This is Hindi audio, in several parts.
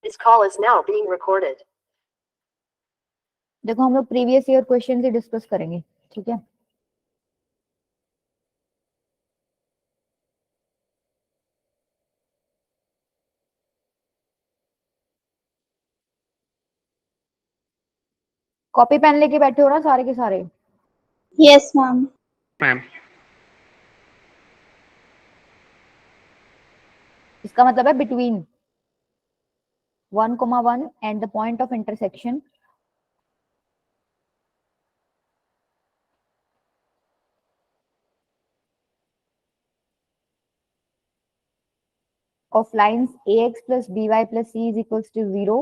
This call is now being recorded. देखो हम लोग प्रीवियस ईयर क्वेश्चन ही डिस्कस करेंगे, ठीक है। कॉपी पेन लेके बैठे हो ना सारे के सारे? Yes ma'am. मैम इसका मतलब है between 1,1 and the point of intersection of lines ax plus by plus c is equals to 0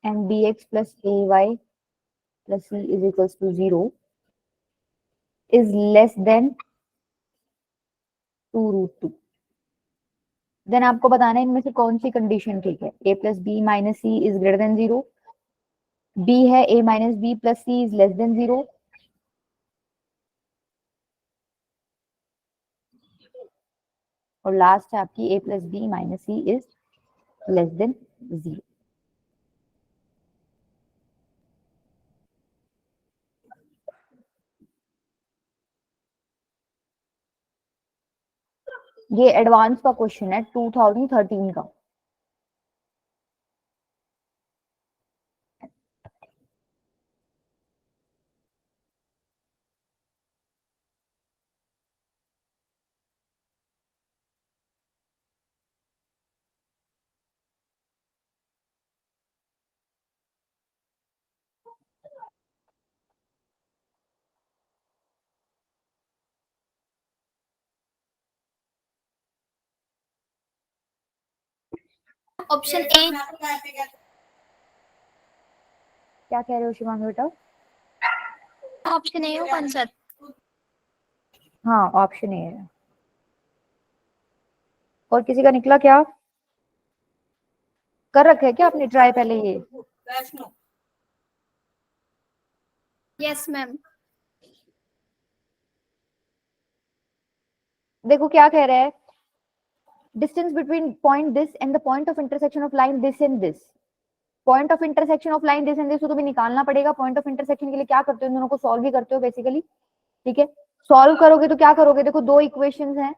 and bx plus ay plus c is equals to 0 is less than 2√2. Then आपको बताना है इनमें से कौन सी कंडीशन ठीक है। a plus b minus c is greater than 0, b है a minus b plus c is less than 0, और लास्ट है आपकी a plus b minus c is less than 0. ये एडवांस का क्वेश्चन है 2013 का। Option A. क्या कह रहे हो शिवांग बेटा? ऑप्शन ए हो आंसर। हाँ ऑप्शन ए है। और किसी का निकला क्या? कर रखे है क्या आपने ट्राई पहले ये? Yes ma'am. देखो क्या कह रहा है, distance between point this and the point of intersection of line this and this. Point of intersection of line this and this तो तुम्हें निकालना पड़ेगा। पॉइंट ऑफ इंटरसेक्शन के लिए क्या करते हो, इन दोनों को सॉल्व भी करते हो बेसिकली, ठीक है। सॉल्व करोगे तो क्या करोगे, देखो दो इक्वेशंस हैं,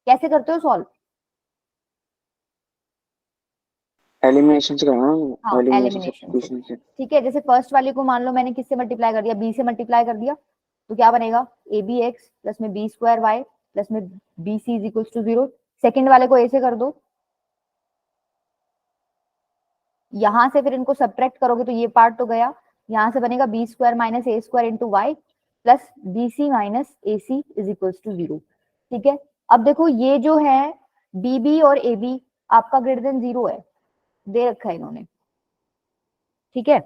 कैसे करते हो सॉल्व? एलिमिनेशन से करना है। हाँ एलिमिनेशन एलिमिनेशन से, ठीक है। जैसे फर्स्ट वाली को मान लो मैंने किससे मल्टीप्लाई कर दिया, बी से मल्टीप्लाई कर दिया, तो क्या बनेगा ए बी एक्स प्लस में बी स्क्वायर वाई प्लस में b c is equal to 0। Second वाले को ए से कर दो, यहां से फिर इनको सब्ट्रैक्ट करोगे तो ये पार्ट तो गया, यहां से बनेगा b square minus a square into y plus b c minus a c is equal to 0, ठीक है। अब देखो ये जो है बी बी और ए बी आपका ग्रेटर देन 0 है, दे रखा है इन्होंने, ठीक है,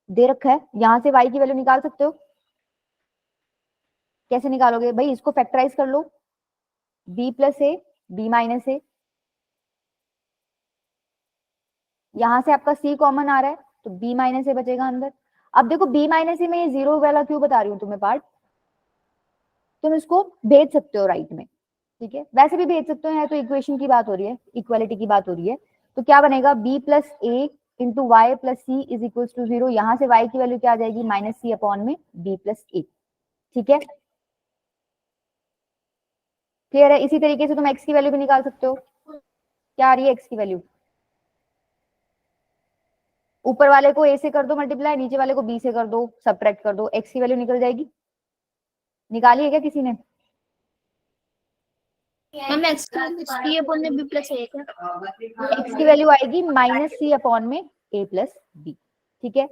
दे रखा है। यहां से y की वैल्यू निकाल सकते हो, कैसे निकालोगे भाई, इसको फैक्टराइज कर लो, b plus a b minus a, यहां से आपका c कॉमन आ रहा है तो b माइनस ए बचेगा अंदर। अब देखो b माइनस ए में ये 0 वाला क्यों बता रही हूँ तुम्हें पार्ट, तुम इसको भेज सकते हो राइट में, ठीक है, वैसे भी भेज सकते हो, है तो इक्वेशन की बात हो रही है, इक्वालिटी की बात हो रही है। तो क्या बनेगा b plus a into y plus c is equal to 0, यहाँ से y की वैल्यू क्या आ जाएगी माइनस सी अपॉन में b प्लस ए, ठीक है, क्लियर है। इसी तरीके से तुम x की वैल्यू भी निकाल सकते हो, क्या आ रही है x की वैल्यू, ऊपर वाले को a से कर दो मल्टीप्लाई, नीचे वाले को b से कर दो सब्ट्रैक्ट कर दो, x की वैल्यू निकल जाएगी। निकाली है क्या किसी ने? मैम x की अपॉन में b प्लस a का x की वैल्यू आएगी माइनस सी अपॉन में a प्लस b, ठीक है,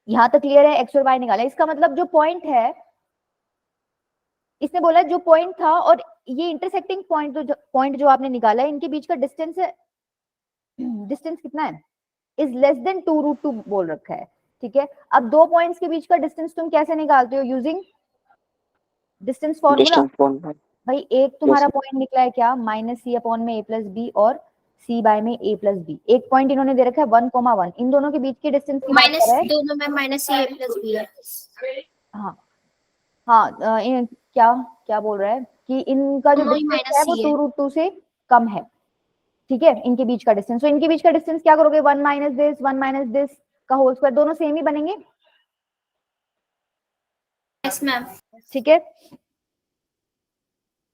यहां तक क्लियर है। x और y निकाला, इसका मतलब जो पॉइंट है, इसने बोला जो पॉइंट था और ये इंटरसेक्टिंग पॉइंट जो आपने निकाला है, इनके बीच का डिस्टेंस है, डिस्टेंस कितना है, इज लेस देन 2√2 बोल रखा है, ठीक है। अब दो पॉइंट्स के बीच का डिस्टेंस तुम कैसे निकालते हो, यूजिंग डिस्टेंस फॉर्मूला। भाई एक तुम्हारा पॉइंट निकला है क्या, माइनस सी अपॉन में a प्लस बी और c बाय में a प्लस बी, एक पॉइंट इन्होंने दे रखा है 1,1, इन दोनों के बीच के डिस्टेंस की बात कर रहा है, दोनों में minus c a plus b है। हाँ हाँ क्या क्या बोल रहा है कि इनका जो डिस्टेंस है वो 2√2 से कम है, ठीक है, इनके बीच का डिस्टेंस। तो इनके बीच का डिस्टेंस क्या करोगे, 1 माइनस दिस 1 माइनस दिस का होल स्क्वायर, दोनों सेम ही बनेंगे, यस मैम। ठीक है।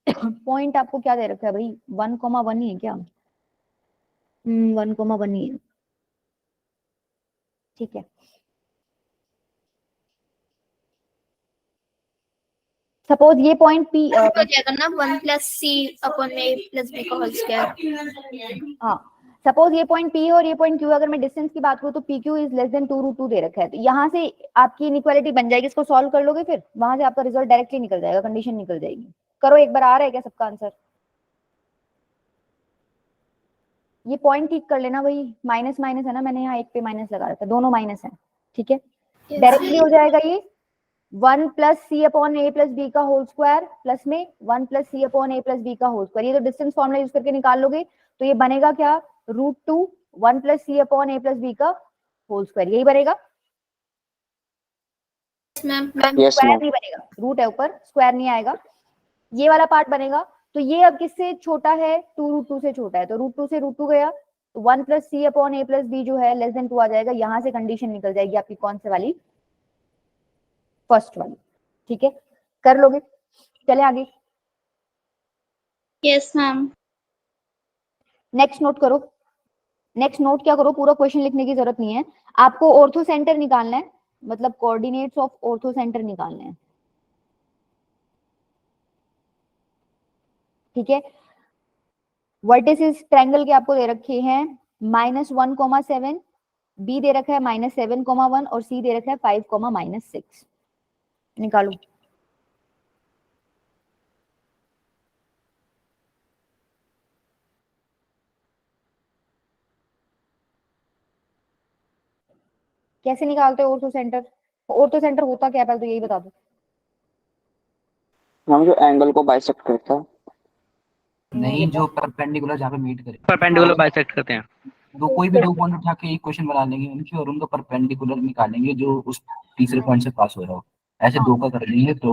पॉइंट आपको क्या दे रखा है भाई, 1,1 ही है क्या, 1,1 ही है, ठीक है। सपोज ये पॉइंट पी, हो जाएगा ना 1 प्लस सी अपॉन ए प्लस बी का होल स्क्वायर। हाँ, सपोज ये पॉइंट पी है और ये पॉइंट क्यू, अगर मैं डिस्टेंस की बात करूँ तो P Q is less than 2√2 दे रखा है, तो यहाँ से आपकी इनइक्वालिटी बन जाएगी, इसको सॉल्व कर लोगे, फिर वहां से आपका रिजल्ट डायरेक्टली निकल जाएगा, कंडीशन निकल जाएगी। करो एक बार, आ रहा है क्या सबका आंसर? ये पॉइंट ठीक कर लेना भाई, माइनस माइनस है ना, मैंने यहाँ एक पे माइनस लगा रखा है, दोनों माइनस है, ठीक है। डायरेक्टली हो जाएगा ये 1 प्लस सी अपॉन ए प्लस बी का होल स्क्वायर प्लस में 1 प्लस सी अपॉन ए प्लस बी का होल स्क्वायर, ये तो डिस्टेंस फॉर्मूला यूज करके निकाल लोगे, तो ये बनेगा क्या, √2 1 प्लस सी अपॉन ए प्लस बी का होल स्क्वायर, यही बनेगा। Ma'am yes square ma'am. नहीं बनेगा, रूट है ऊपर, स्क्वायर नहीं आएगा, ये वाला पार्ट बनेगा। तो ये अब किससे छोटा है, 2√2 से छोटा है, तो √2 से √2 गया, तो 1 प्लस सी अपॉन ए प्लस बी जो है लेस देन 2 आ जाएगा, यहां से कंडीशन निकल जाएगी आपकी, कौन से वाली, फर्स्ट वाली, ठीक है। कर लोगे, चले आगे। Yes ma'am. नेक्स्ट नोट करो, नेक्स्ट नोट क्या करो, पूरा क्वेश्चन लिखने की जरूरत नहीं है, आपको ऑर्थो सेंटर निकालना है, मतलब कोऑर्डिनेट्स ऑफ ऑर्थो सेंटर निकालने हैं, ठीक है। वर्टिसेस ट्रायंगल के आपको दे रखे हैं -1,7, बी दे रखा है -7,1 और सी दे रखा है 5,-6, निकालो। कैसे निकालते हो ऑर्थो सेंटर, ऑर्थो सेंटर होता क्या है पहले तो यही बता दो। हम जो एंगल को बाइसेक्ट करता है। नहीं, जो परपेंडिकुलर जहाँ पे मीट करे, परपेंडिकुलर बाइसेक्ट करते हैं। वो कोई भी दो पॉइंट उठा के इक्वेशन बना लेंगे उनकी, और उनका परपेंडिकुलर निकालेंगे जो उस तीसरे पॉइंट से पास हो रहा हो, ऐसे दो का कर लेंगे तो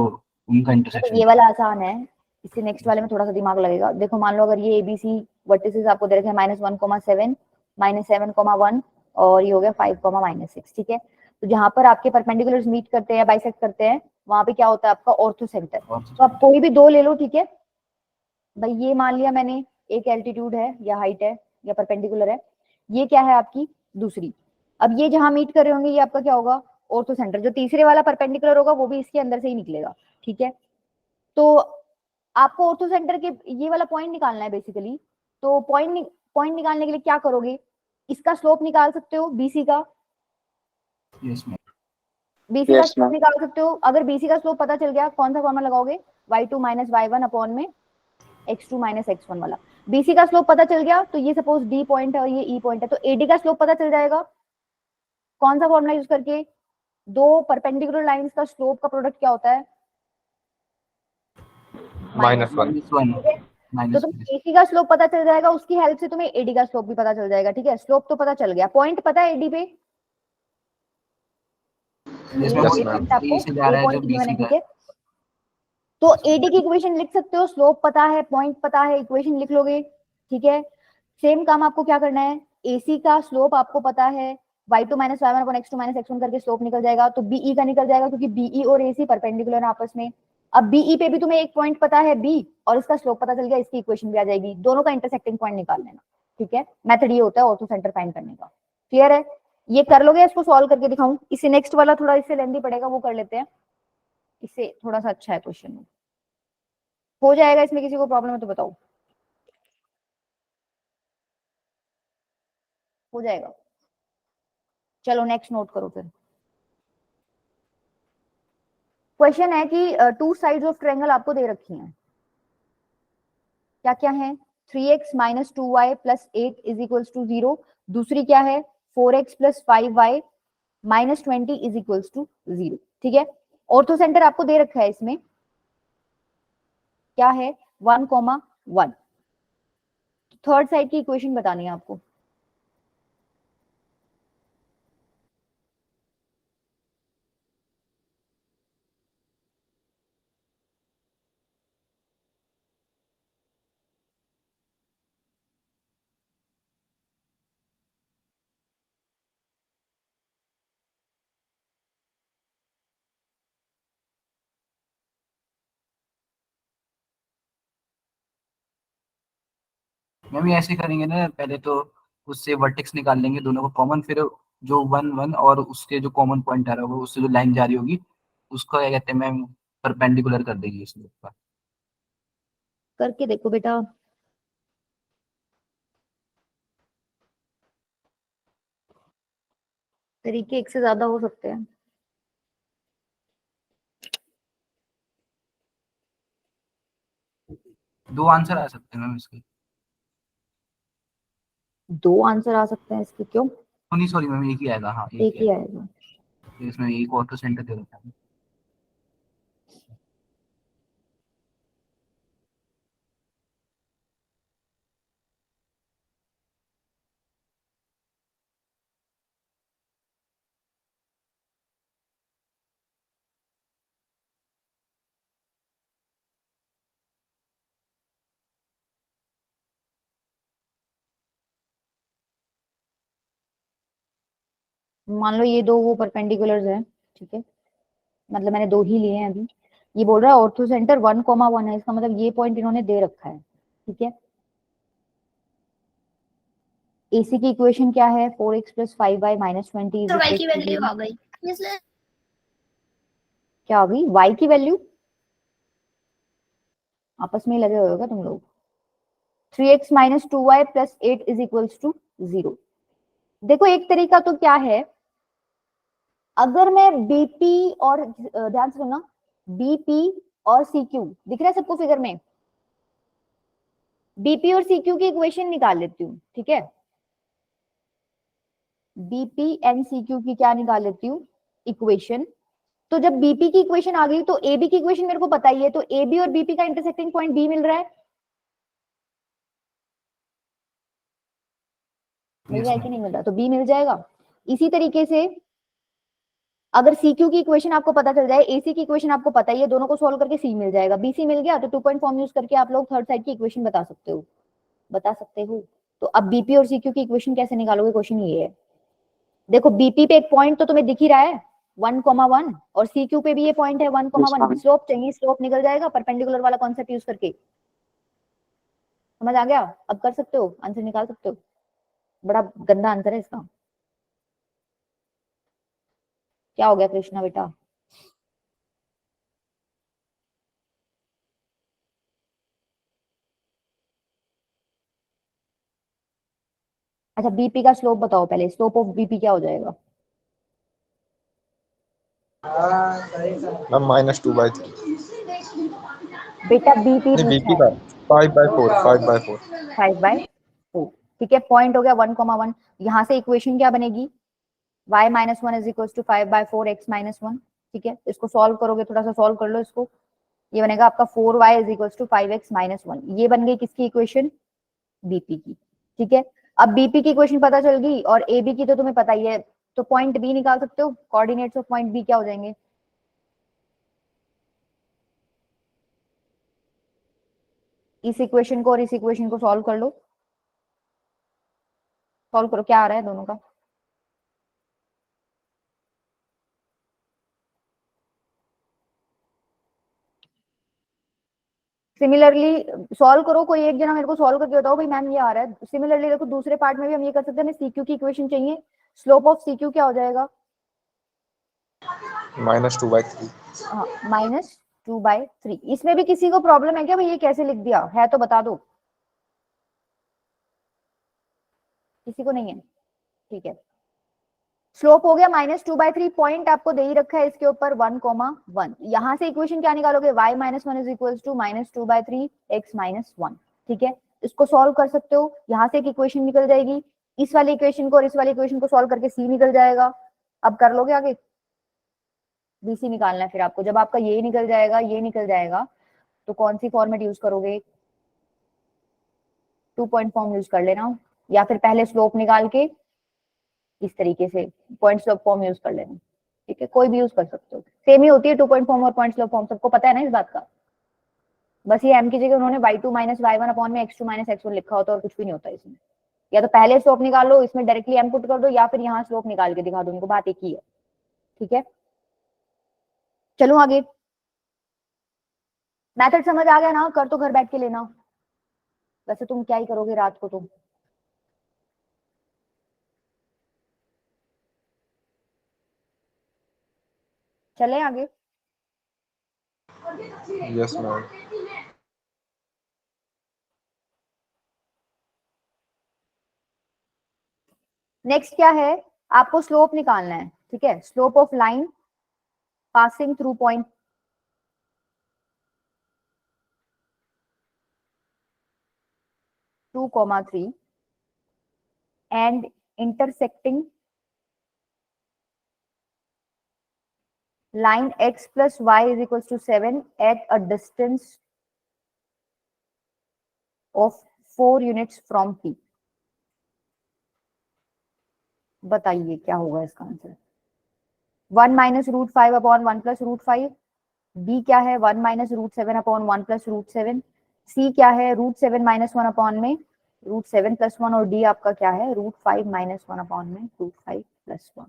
उनका तो इंटरसेक्शन। ये वाला आसान है, इससे नेक्स्ट वाले में थोड़ा सा दिमाग लगेगा। देखो मान लो अगर ये एबीसी वर्टिसेस आपको दे रखे हैं -1,7 -7,1 और ये हो गया 5,-6, ठीक है। तो जहां पर आपके परपेंडिकुलर्स मीट करते हैं, बाइसेक्ट करते हैं, वहां पे क्या होता है आपका ऑर्थो सेंटर। तो आप कोई भी दो ले लो, ठीक है भाई, ये मान लिया मैंने, एक एल्टीट्यूड है या हाइट है या परपेंडिकुलर है, ये क्या है आपकी दूसरी। अब ये जहां मीट कर रहे होंगे ये आपका क्या होगा, ऑर्थो सेंटर। जो तीसरे वाला परपेंडिकुलर होगा वो भी इसके अंदर से ही निकलेगा, ठीक है। तो आपको ऑर्थो सेंटर के ये वाला पॉइंट निकालना है बेसिकली। तो पॉइंट निकालने के लिए क्या करोगे, इसका स्लोप निकाल सकते हो बीसी का, यस मैम। बीसी का यस स्लोप मैम। निकाल सकते हो। अगर बीसी का स्लोप पता चल गया, कौन सा फॉर्मूला लगाओगे, y2 माइनस y1 अपॉन में x2 माइनस x1 वाला। बीसी का स्लोप पता चल गया, तो ये सपोज डी पॉइंट है और ये ई पॉइंट है, तो एडी का स्लोप पता चल जाएगा, कौन सा फॉर्मूला यूज करके, दो परपेंडिकुलर लाइंस का स्लोप का प्रोडक्ट क्या होता है, -1। ठीक है। तो माइनस तुम्हें एसी का स्लोप पता चल जाएगा, उसकी हेल्प से तुम्हें एडी का स्लोप भी पता चल जाएगा, ठीक है। स्लोप तो पता चल गया, पॉइंट पता है एडी पे, यस Yes, मैम। ma'am. आपको ए से जा रहा है जो पॉइंट बी गिवन है, सी का ठीक है। तो एडी की इक्वेशन लिख सकते हो, स्लोप पता है, पॉइंट पता है, इक्वेशन लिख लोगे, ठीक है। सेम काम आपको क्या करना है, एसी का स्लोप आपको पता है, y2 minus y1 upon x2 minus x1 करके स्लोप निकल जाएगा, तो बीई का निकल जाएगा क्योंकि बीई और एसी परपेंडिकुलर है आपस में। अब बीई पे भी तुम्हें एक पॉइंट पता है बी, और इसका स्लोप पता चल गया, इसकी इक्वेशन भी आ जाएगी, दोनों का इंटरसेक्टिंग पॉइंट निकाल लेना, ठीक है। मेथड ये होता है ऑर्थो सेंटर फाइंड करने का, क्लियर है। ये कर लोगे, इसको सॉल्व करके दिखाऊं, इससे नेक्स्ट वाला थोड़ा इससे लेंदी पड़ेगा, वो कर लेते हैं, इससे थोड़ा सा अच्छा है क्वेश्चन, हो जाएगा। इसमें किसी को प्रॉब्लम है तो बताओ, हो जाएगा। चलो नेक्स्ट नोट करो फिर। क्वेश्चन है कि टू साइड्स ऑफ ट्रायंगल आपको दे रखी हैं, क्या क्या है, 3x minus 2y plus 8 is equals to 0, दूसरी क्या है 4x plus 5y minus 20 is equals to 0, ठीक है। ऑर्थो सेंटर आपको दे रखा है, इसमें क्या है 1,1। थर्ड साइड की इक्वेशन बतानी है आपको, मैम ये ऐसे करेंगे ना, पहले तो उससे वर्टेक्स निकाल लेंगे दोनों को कॉमन, फिर जो 1 1 और उसके जो कॉमन पॉइंट आ रहा होगा उससे जो लाइन जा रही होगी उसको क्या कहते हैं मैम, परपेंडिकुलर कर देंगे इसमें ऊपर। करके देखो बेटा। तरीके एक से ज्यादा हो सकते हैं। दो आंसर आ सकते हैं मैम इसके। दो आंसर आ सकते हैं इसके, क्यों? नहीं सॉरी मैम, एक ही आएगा, हाँ एक एक ही ही आएगा। आएगा। तो इसमें एक ऑटो सेंटर दे रखा है। मान लो ये दो वो परपेंडिकुलर्स हैं, ठीक है, मतलब मैंने दो ही लिए हैं अभी। ये बोल रहा है ऑर्थो सेंटर 1 1 है, इसका मतलब ये पॉइंट इन्होंने दे रखा है, ठीक है। एसी की इक्वेशन क्या है? 4x + 5y - 20 तो y इज की इक्वल वैल्यू टू, आ गई इसलिए क्या होगी y की वैल्यू? आपस में ही लगे हुए होगा तुम लोग। 3x - 2y + 8 is equals to 0। देखो एक तरीका तो क्या है, अगर मैं बीपी और ध्यान से सुनना, बीपी और सीक्यू दिख रहा है सबको फिगर में, बीपी और सीक्यू की इक्वेशन निकाल लेती हूँ, ठीक है। बीपी एंड सीक्यू की क्या निकाल लेती हूँ? इक्वेशन। तो जब बीपी की इक्वेशन आ गई तो एबी की इक्वेशन मेरे को पता ही है, तो एबी और बीपी का इंटरसेक्टिंग पॉइंट बी मिल रहा है। मिल रहा है कि नहीं मिल रहा? तो बी मिल जाएगा। इसी तरीके से अगर सीक्यू की इक्वेशन आपको पता चल जाए, एसी की इक्वेशन आपको पता ही है, दोनों को सोल्व करके सी मिल जाएगा। बीसी मिल गया तो 2 पॉइंट फॉर्म यूज करके आप लोग थर्ड साइड की इक्वेशन बता सकते हो, बता सकते हो। तो अब बीपी और सीक्यू की इक्वेशन कैसे निकालोगे, क्वेश्चन ये है। देखो बीपी पे एक पॉइंट तो तुम्हें दिख ही रहा है 1 1, और सीक्यू पे भी ये पॉइंट है 1 Yes, 1। ma'am. स्लोप चाहिए, स्लोप निकल जाएगा परपेंडिकुलर वाला कॉन्सेप्ट यूज करके। समझ आ गया? अब कर सकते हो, आंसर निकाल सकते हो। बड़ा गंदा आंसर है इसका। क्या हो गया कृष्णा बेटा? अच्छा बीपी का स्लोप बताओ पहले, स्लोप ऑफ बीपी क्या हो जाएगा? मैम -2/3। बेटा बीपी नहीं पूछा बीपी है। का 5/4, 5/4। 5/4, ठीक है। पॉइंट हो गया 1 1। यहाँ से इक्वेशन क्या बनेगी? y - 1 is equal to 5/4 x - 1, ठीक है। इसको सॉल्व करोगे, थोड़ा सा सॉल्व कर लो इसको, ये बनेगा आपका 4y is equal to 5x - 1। ये बन गई किसकी इक्वेशन? बीपी की, ठीक है। अब बीपी की इक्वेशन पता चल गई, और एबी की तो तुम्हें पता ही है, तो पॉइंट बी निकाल सकते हो। कोऑर्डिनेट्स ऑफ पॉइंट बी क्या हो जाएंगे? इस इक्वेशन को और इस इक्वेशन को सॉल्व कर लो, सॉल्व करो क्या आ रहा है दोनों का। सिमिलरली सॉल्व करो, कोई एक जना मेरे को सॉल्व करके बताओ भाई मैम ये आ रहा है। सिमिलरली देखो दूसरे पार्ट में भी हम ये कर सकते हैं, हमें सीक्यू की इक्वेशन चाहिए। स्लोप ऑफ सीक्यू क्या हो जाएगा? -2/3। हाँ -2/3। इसमें भी किसी को प्रॉब्लम है क्या भाई, ये कैसे लिख दिया है तो बता दो। किसी को नहीं है, ठीक है। स्लोप हो गया -2/3, पॉइंट आपको दे ही रखा है इसके ऊपर 1 1। यहाँ से इक्वेशन क्या निकालोगे? y - 1 is equal to -2/3 x - 1, ठीक है। इसको सॉल्व कर सकते हो, यहाँ से एक इक्वेशन निकल जाएगी, इस वाली इक्वेशन को और इस वाली इक्वेशन को सॉल्व करके c निकल जाएगा। अब कर लोगे आगे? bc निकालना है फिर आपको। जब आपका ये निकल जाएगा, ये निकल जाएगा, तो कौन सी फॉर्मेट यूज करोगे? 2 पॉइंट फॉर्म यूज कर लेना, या फिर पहले स्लोप निकाल के इस तरीके से पॉइंट स्लोप फॉर्म यूज कर लेना, ठीक है। कोई भी यूज कर सकते हो, सेम ही होती है 2 पॉइंट फॉर्म और पॉइंट स्लोप फॉर्म, सबको पता है ना इस बात का। बस ये m की जगह उन्होंने y2 - y1 अपॉन में x2 - x1 लिखा होता है, और कुछ भी नहीं होता इसमें। या तो पहले स्लोप निकाल लो, इसमें डायरेक्टली m पुट कर दो, या फिर यहाँ स्लोप निकाल के दिखा दो, उनको बात एक ही है, ठीक है। चलो आगे। मेथड समझ आ गया ना? कर तो घर बैठ के लेना, वैसे तुम क्या ही करोगे रात को तुम? चले आगे। Yes, ma'am. नेक्स्ट क्या है, आपको स्लोप निकालना है, ठीक है। Slope of line passing through point 2,3 and intersecting line x plus y is equals to 7 at a distance of 4 units from P। बताइए क्या होगा इसका answer? 1 minus root 5 upon 1 plus root 5, B क्या है 1 minus root 7 upon 1 plus root 7, C क्या है रूट 7 माइनस 1 अपॉन में रूट 7 प्लस 1, और डी आपका क्या है रूट 5 माइनस 1 अपॉन में रूट 5 प्लस 1।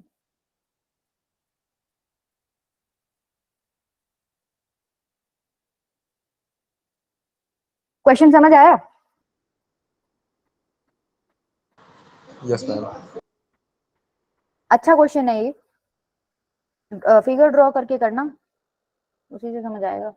क्वेश्चन समझ आया? Yes, ma'am. अच्छा क्वेश्चन है ये, फिगर ड्रॉ करके करना, उसी से समझ आएगा।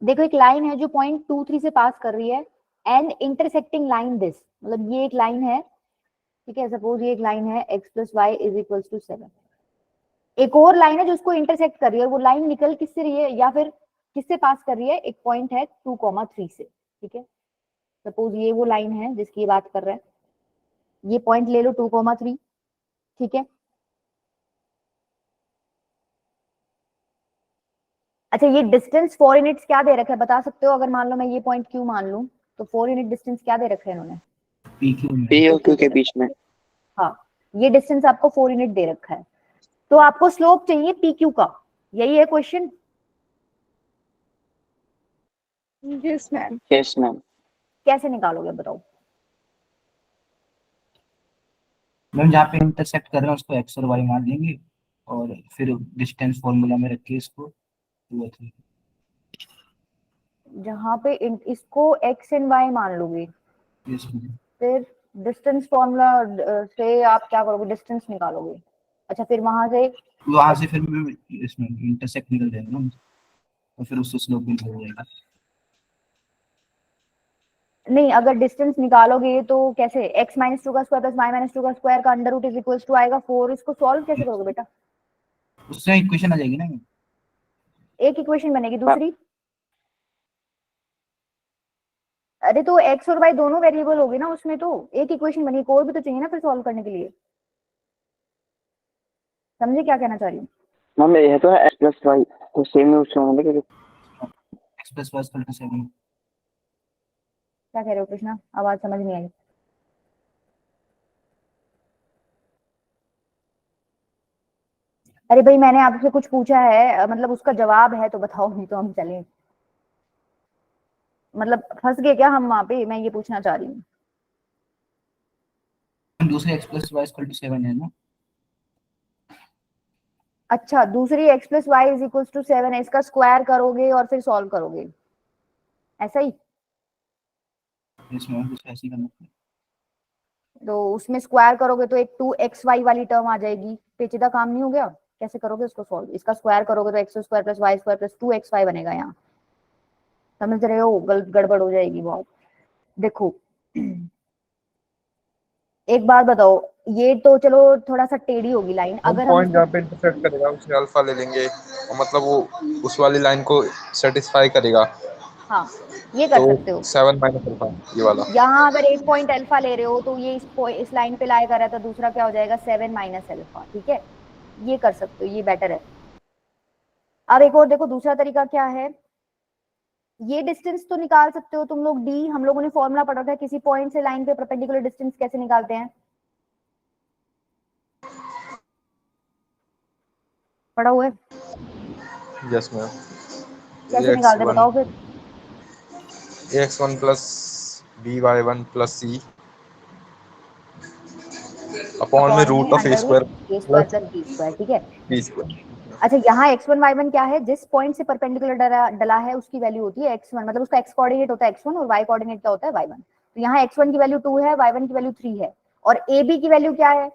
देखो एक लाइन है जो पॉइंट 2, 3 से पास कर रही है, एंड इंटरसेक्टिंग लाइन दिस, मतलब ये एक लाइन है, ठीक है। सपोज ये एक लाइन है x plus y is equals to 7। एक और लाइन है जो उसको इंटरसेक्ट कर रही है, और वो लाइन निकल किससे रही है या फिर किससे पास कर रही है, एक पॉइंट है 2,3 से, ठीक है। सपोज ये वो लाइन है जिसकी बात कर रहा है, ये पॉइंट ले लो 2,3, ठीक है। अच्छा ये डिस्टेंस 4 यूनिट्स क्या दे रखा है बता सकते हो? अगर मान लो मैं ये पॉइंट क्यू मान लूं तो 4 यूनिट डिस्टेंस क्या दे रखा है इन्होंने? पी क्यू में पी और क्यू के बीच में। हाँ, ये डिस्टेंस आपको 4 यूनिट दे रखा है, तो आपको स्लोप चाहिए पी क्यू का, यही है question? Yes ma'am. Yes ma'am. कैसे निकालोगे बताओ? मैम जहाँ पे इंटरसेक्ट कर रहे हैं उसको एक्स और वाई मान लेंगे और फिर डिस्टेंस फॉर्मूला में रख के इसको 2 और 3। जहां पे इसको एक्स एंड वाई मान लोगे, यस मैम। फिर डिस्टेंस फॉर्मूला से आप क्या करोगे, डिस्टेंस निकालोगे। अच्छा फिर वहां से फिर मैं इसमें इंटरसेक्ट निकल जाएगा ना, और फिर उससे स्लोप भी निकल जाएगा। नहीं, अगर डिस्टेंस निकालोगे तो कैसे, x माइनस 2 का स्क्वायर प्लस y माइनस 2 का स्क्वायर का under root is equals to आएगा 4। इसको सॉल्व कैसे करोगे बेटा? उससे इक्वेशन आ जाएगी ना। एक इक्वेशन बनेगी, दूसरी? अरे तो x और y दोनों वेरिएबल होगी ना उसमें, तो एक इक्वेशन बनी, कोई भी तो चाहिए ना फिर सॉल्व करने के लिए। समझे क्या कहना चाह रही हूँ? मैम ये तो है एक्स प्लस वाई, तो सेम ही उसमें होंगे क्योंकि x plus y equal to 7। क्या कह रहे हो कृष्णा? आवाज समझ नहीं आई। अरे भाई मैंने आपसे कुछ पूछा है, मतलब उसका जवाब है तो बताओ, नहीं तो हम चलें। मतलब फंस गए क्या हम वहां पे, मैं ये पूछना चाह रही हूँ। दूसरे x plus y equal to 7 है ना। अच्छा दूसरी x plus y is equal to 7 है, इसका स्क्वायर करोगे और फिर सॉल्व करोगे, ऐसा ही? इसमें कुछ ऐसे ही करना है। तो उसमें स्क्वायर करोगे तो एक 2xy वाली टर्म आ जाएगी, पेचीदा काम नहीं हो गया? कैसे करोगे उसको सॉल्व? इसका स्क्वायर करोगे तो x square plus y square plus 2xy बनेगा यहाँ। समझ रहे हो, गड़बड़ हो जाएगी बहुत। देखो एक बात बताओ, ये तो चलो थोड़ा सा टेढ़ी होगी लाइन, हम अगर हम पॉइंट जहाँ पे इंटरसेक्ट करेगा उसमें अल्फा ले लेंगे, और मतलब वो उस वाली लाइन को सेटिस्फाई करेगा, हाँ ये कर तो सकते हो। 7 माइनस अल्फा ये वाला। यहाँ अगर एक पॉइंट अल्फा ले रहे हो तो ये इस लाइन पे लाया करा, तो दूसरा क्या हो जाएगा 7 माइनस अल्फा, ठीक है, ये कर सकते हो, ये बेटर है। अब एक और देखो, दूसरा तरीका क्या है, ये डिस्टेंस तो निकाल सकते हो तुम लोग डी, हम लोगों ने फॉर्मूला पढ़ा था किसी पॉइंट से लाइन पे परपेंडिकुलर डिस्टेंस कैसे निकालते हैं, पढ़ा हुआ है, यस मैम। कैसे निकालते हैं बताओ फिर। ax1 plus by1 plus c upon में root of a square a square plus plus b square, ठीक है। b square. अच्छा यहाँ x1 y1 क्या है, जिस पॉइंट से परपेंडिकुलर डला है उसकी वैल्यू होती है x1, मतलब उसका x कोऑर्डिनेट होता है x1 और y कोऑर्डिनेट क्या होता है y1। तो यहाँ x1 की वैल्यू 2 है, y1 की वैल्यू 3 है, और ab की वैल्यू क्या है,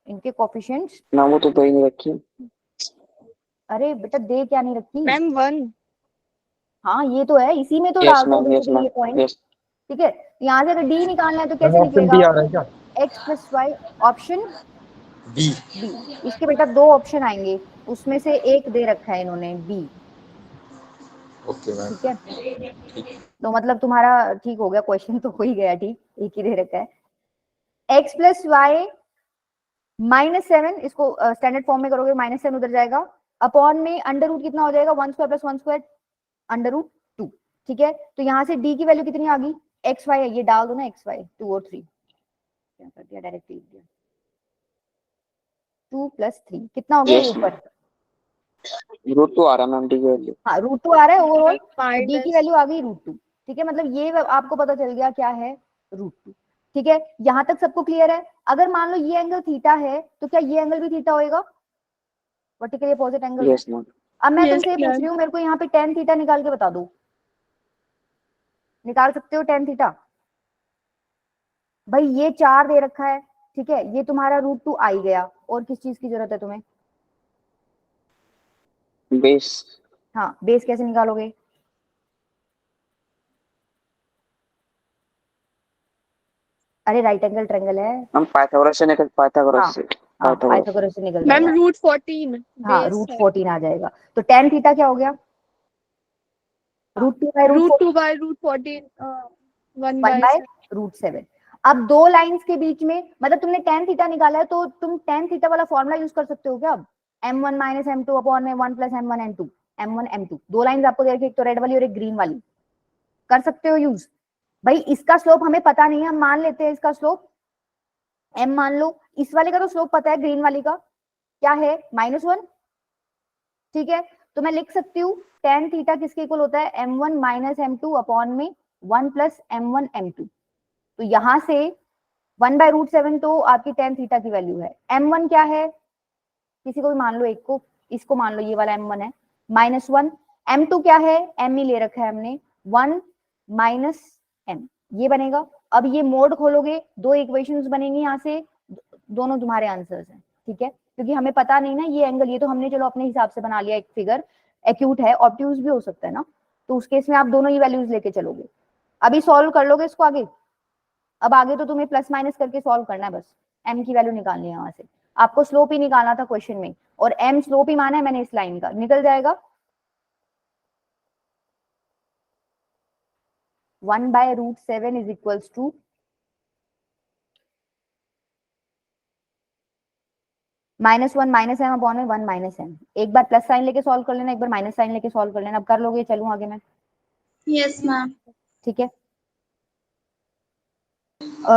इनके कोफिशिएंट्स, ना वो तो दे ही नहीं रखी। अरे बेटा दे क्या नहीं रखी, मैम 1। हाँ ये तो है, इसी में तो यस डालते हो मैम, यस बेसिकली मैम, ये पॉइंट, यस। ठीक है। यहाँ से अगर डी निकालना है तो मैम कैसे ऑप्शन निकलेगा, डी आ रहा है क्या? x plus y, option B. B, इसके बेटा दो ऑप्शन आएंगे, उसमें से एक दे रखा है इन्होंने बी, ओके मैम। ठीक है। तो मतलब तुम्हारा ठीक हो गया, क्वेश्चन तो हो ही गया ठीक, एक ही दे रखा है, x प्लस वाई -7, इसको स्टैंडर्ड फॉर्म में करोगे -7 उधर जाएगा, अपॉन में अंडर रूट कितना हो जाएगा 1 square plus 1 square under root 2, ठीक है। तो यहाँ से d की वैल्यू कितनी आ गई, एक्स वाई है, ये डाल दो ना एक्स वाई 2 और 3, क्या कर दिया डायरेक्ट लिख दिया, 2 प्लस 3 कितना हो गया ये यस ऊपर, रूट 2 आ रहा मैम, डी की वैल्यू। हाँ रूट 2 आ रहा है ओवरऑल, पाई डी की 10। वैल्यू आ गई रूट 2, ठीक है, मतलब ये आपको पता चल गया क्या है रूट 2, ठीक है। यहाँ तक सबको क्लियर है। अगर मान लो ये एंगल थीटा है तो क्या ये एंगल भी थीटा होएगा, vertically opposite angle. Yes ma'am. अब मैं Yes, तुमसे ये पूछ रही हूँ, मेरे को यहाँ पे tan थीटा निकाल के बता दो, निकाल सकते हो tan थीटा, भाई ये 4 दे रखा है, ठीक है, ये तुम्हारा रूट 2 आई गया, और किस चीज की जरूरत है तुम्हें, बेस। हाँ बेस कैसे निकालोगे, अरे राइट एंगल ट्रायंगल है, हम पाइथागोरस से निकल, हाँ पाइथागोरस से, हाँ पाइथागोरस। पाइथागोरस से निकल मैम जाएगा, रूट 14 हाँ बेस रूट है। 14 आ जाएगा, तो tan थीटा क्या हो गया, root 2 by root root 14, 2 by root 14 1 1 by by root 7। अब दो लाइंस के बीच में, मतलब तुमने tan थीटा निकाला है तो तुम tan थीटा वाला फॉर्मूला यूज कर सकते हो क्या, अब m1 माइनस m2 अपॉन में 1 plus m1 m2, m1 m2, दो लाइंस आपको दे रखी, एक तो रेड वाली और एक ग्रीन वाली, कर सकते हो यूज। भाई इसका स्लोप हमें पता नहीं है, हम मान लेते हैं इसका स्लोप m मान लो, इस वाले का तो स्लोप पता है, ग्रीन वाली का क्या है -1, ठीक है। तो मैं लिख सकती हूँ tan थीटा किसके इक्वल होता है, m1 माइनस m2 अपॉन में 1 प्लस m1 m2, तो यहां से 1 बाय रूट 7 तो आपकी tan थीटा की वैल्यू है, m1 क्या है, किसी को भी मान लो, एक को, इसको मान लो ये वाला m1 है -1, m2 क्या है, m ही ले रखा है हमने 1 माइनस m, ये बनेगा। अब ये मोड खोलोगे, दो इक्वेशंस बनेंगी यहाँ से, दोनों तुम्हारे आंसर्स हैं, ठीक है, क्योंकि हमें पता नहीं ना ये एंगल, ये तो हमने चलो अपने हिसाब से बना लिया एक फिगर, एक्यूट है ऑब्ट्यूज भी हो सकता है ना, तो उस केस में आप दोनों ही वैल्यूज लेके चलोगे। अभी सॉल्व कर लोगे इसको आगे, अब आगे तो तुम्हें प्लस माइनस करके सॉल्व करना है, बस m की वैल्यू निकालनी है यहाँ से, आपको स्लोप ही निकालना था क्वेश्चन में, और m स्लोप ही माना है मैंने इस लाइन का, निकल जाएगा 1 by root 7 is equals to -1 minus m upon में 1 माइनस m, एक बार प्लस साइन लेके सॉल्व कर लेना, एक बार माइनस साइन लेके सॉल्व कर लेना, अब कर लोगे, चलूं आगे मैं, यस मैम। ठीक है।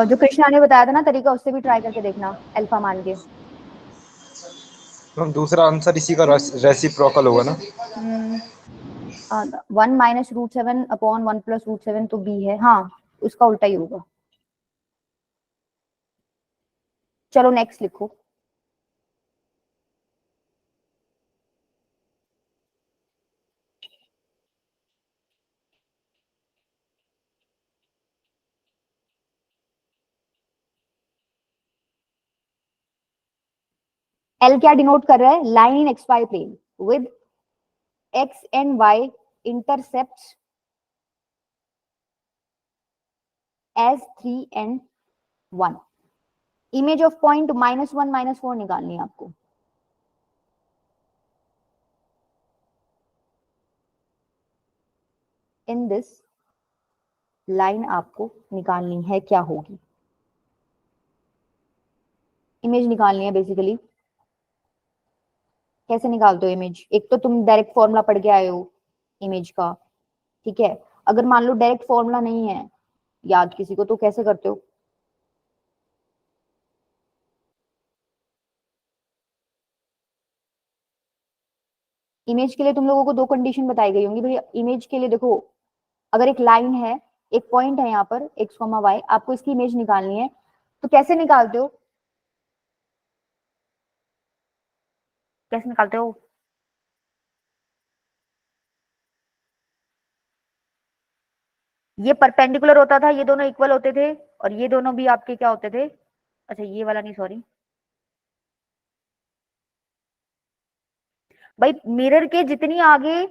जो कृष्णा ने बताया था ना तरीका, उससे भी ट्राई करके देखना अल्फा मान के, तो हम दूसरा आंसर इसी का रेसिप्रोकल होगा ना? 1 minus root 7 upon 1 plus root 7 तो b है, हाँ उसका उल्टा ही होगा। चलो नेक्स्ट लिखो, L क्या डिनोट कर रहा है, line in x y plane विद x and y intercepts as 3 and 1. Image of point -1 -4 निकालनी है आपको. इन दिस लाइन आपको निकालनी है, क्या होगी? इमेज निकालनी है बेसिकली. कैसे निकालते हो इमेज? एक तो तुम डायरेक्ट फॉर्मूला पढ़ के आए हो इमेज का, ठीक है. अगर मान लो डायरेक्ट फॉर्मूला नहीं है याद किसी को, तो कैसे करते हो? इमेज के लिए तुम लोगों को दो कंडीशन बताई गई होंगी भाई. इमेज के लिए देखो, अगर एक लाइन है, एक पॉइंट है यहाँ पर x, y, आपको इसकी इमेज निकालनी है, तो कैसे निकालते हो? कैसे निकालते हो? ये परपेंडिकुलर होता था, ये दोनों इक्वल होते थे, और ये दोनों भी आपके क्या होते थे? अच्छा ये वाला नहीं, सॉरी भाई. मिरर के जितनी आगे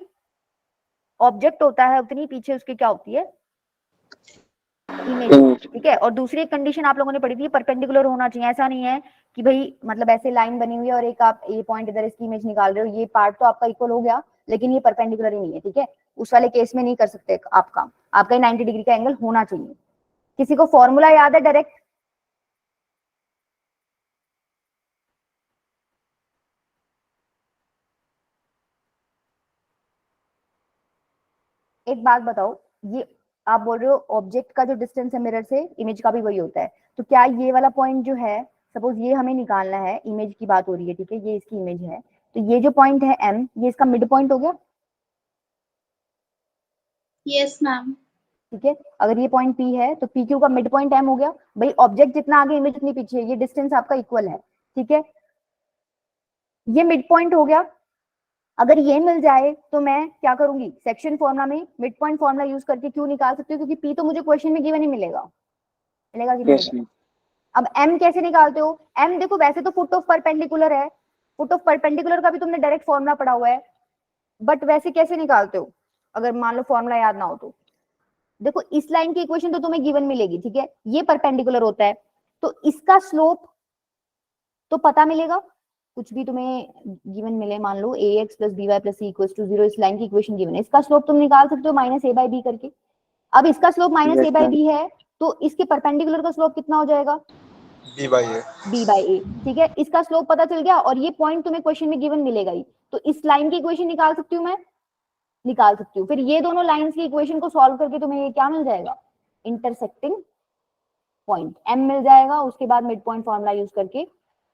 ऑब्जेक्ट होता है उतनी पीछे उसके क्या होती है? इमेज. ठीक है. और दूसरी एक कंडीशन आप लोगों ने पढ़ी थी, परपेंडिकुलर होना चाहिए. ऐसा नहीं है कि भाई मतलब ऐसे लाइन बनी हुई है और एक आप ये पॉइंट इधर इसकी इमेज निकाल रहे हो, ये पार्ट तो आपका इक्वल हो गया लेकिन ये परपेंडिकुलर ही नहीं है. ठीक है. उस वाले केस में नहीं कर सकते आपका 90 डिग्री का एंगल होना चाहिए. किसी को फॉर्मूला याद है डायरेक्ट? एक बात बताओ, ये आप बोल रहे हो ऑब्जेक्ट का जो डिस्टेंस है मिरर से, इमेज का भी वही होता है, तो क्या ये वाला पॉइंट जो है, सपोज ये हमें निकालना है, इमेज की बात हो रही है, ठीक है, ये इसकी इमेज है, तो ये जो पॉइंट है M, ये इसका मिड पॉइंट हो गया? Yes ma'am. ठीक है. अगर ये पॉइंट P है तो PQ का मिड पॉइंट M हो गया. भाई ऑब्जेक्ट जितना आगे इमेज उतनी पीछे, ये डिस्टेंस आपका इक्वल है. ठीक है. ये मिड पॉइंट हो गया. अगर ये मिल जाए तो मैं क्या करूंगी? सेक्शन फॉर्मूला में मिड पॉइंट फॉर्मूला यूज करके क्यों निकाल सकती हूँ? क्योंकि P तो मुझे क्वेश्चन में गिवन ही मिलेगा. मिलेगा कि नहीं मिलेगा? अब M कैसे निकालते हो? M देखो वैसे तो फुट ऑफ परपेंडिकुलर है, फुट ऑफ परपेंडिकुलर का भी तुमने डायरेक्ट फॉर्मूला पढ़ा हुआ है, बट वैसे कैसे निकालते हो अगर मान लो फॉर्मूला याद ना हो तो? देखो इस लाइन की इक्वेशन तो तुम्हें गिवन मिलेगी. ठीक है. ये परपेंडिकुलर होता है तो इसका स्लोप तो पता मिलेगा. कुछ भी तुम्हें गिवन मिले, मान लो ax + by + c = 0, इस लाइन की इक्वेशन गिवन है, इसका स्लोप तुम निकाल सकते हो -a/b करके. अब इसका स्लोप -a/b है तो इसके परपेंडिकुलर का स्लोप कितना हो जाएगा? b/a. b/a. ठीक है. इसका स्लोप पता चल गया और ये पॉइंट तुम्हें क्वेश्चन में गिवन मिलेगा ही, तो इस लाइन की इक्वेशन निकाल सकती हूँ मैं, निकाल सकती हूँ. फिर ये दोनों लाइंस की इक्वेशन को सॉल्व करके तुम्हें ये क्या मिल जाएगा? इंटरसेक्टिंग पॉइंट M मिल जाएगा. उसके बाद मिड पॉइंट फॉर्मूला यूज करके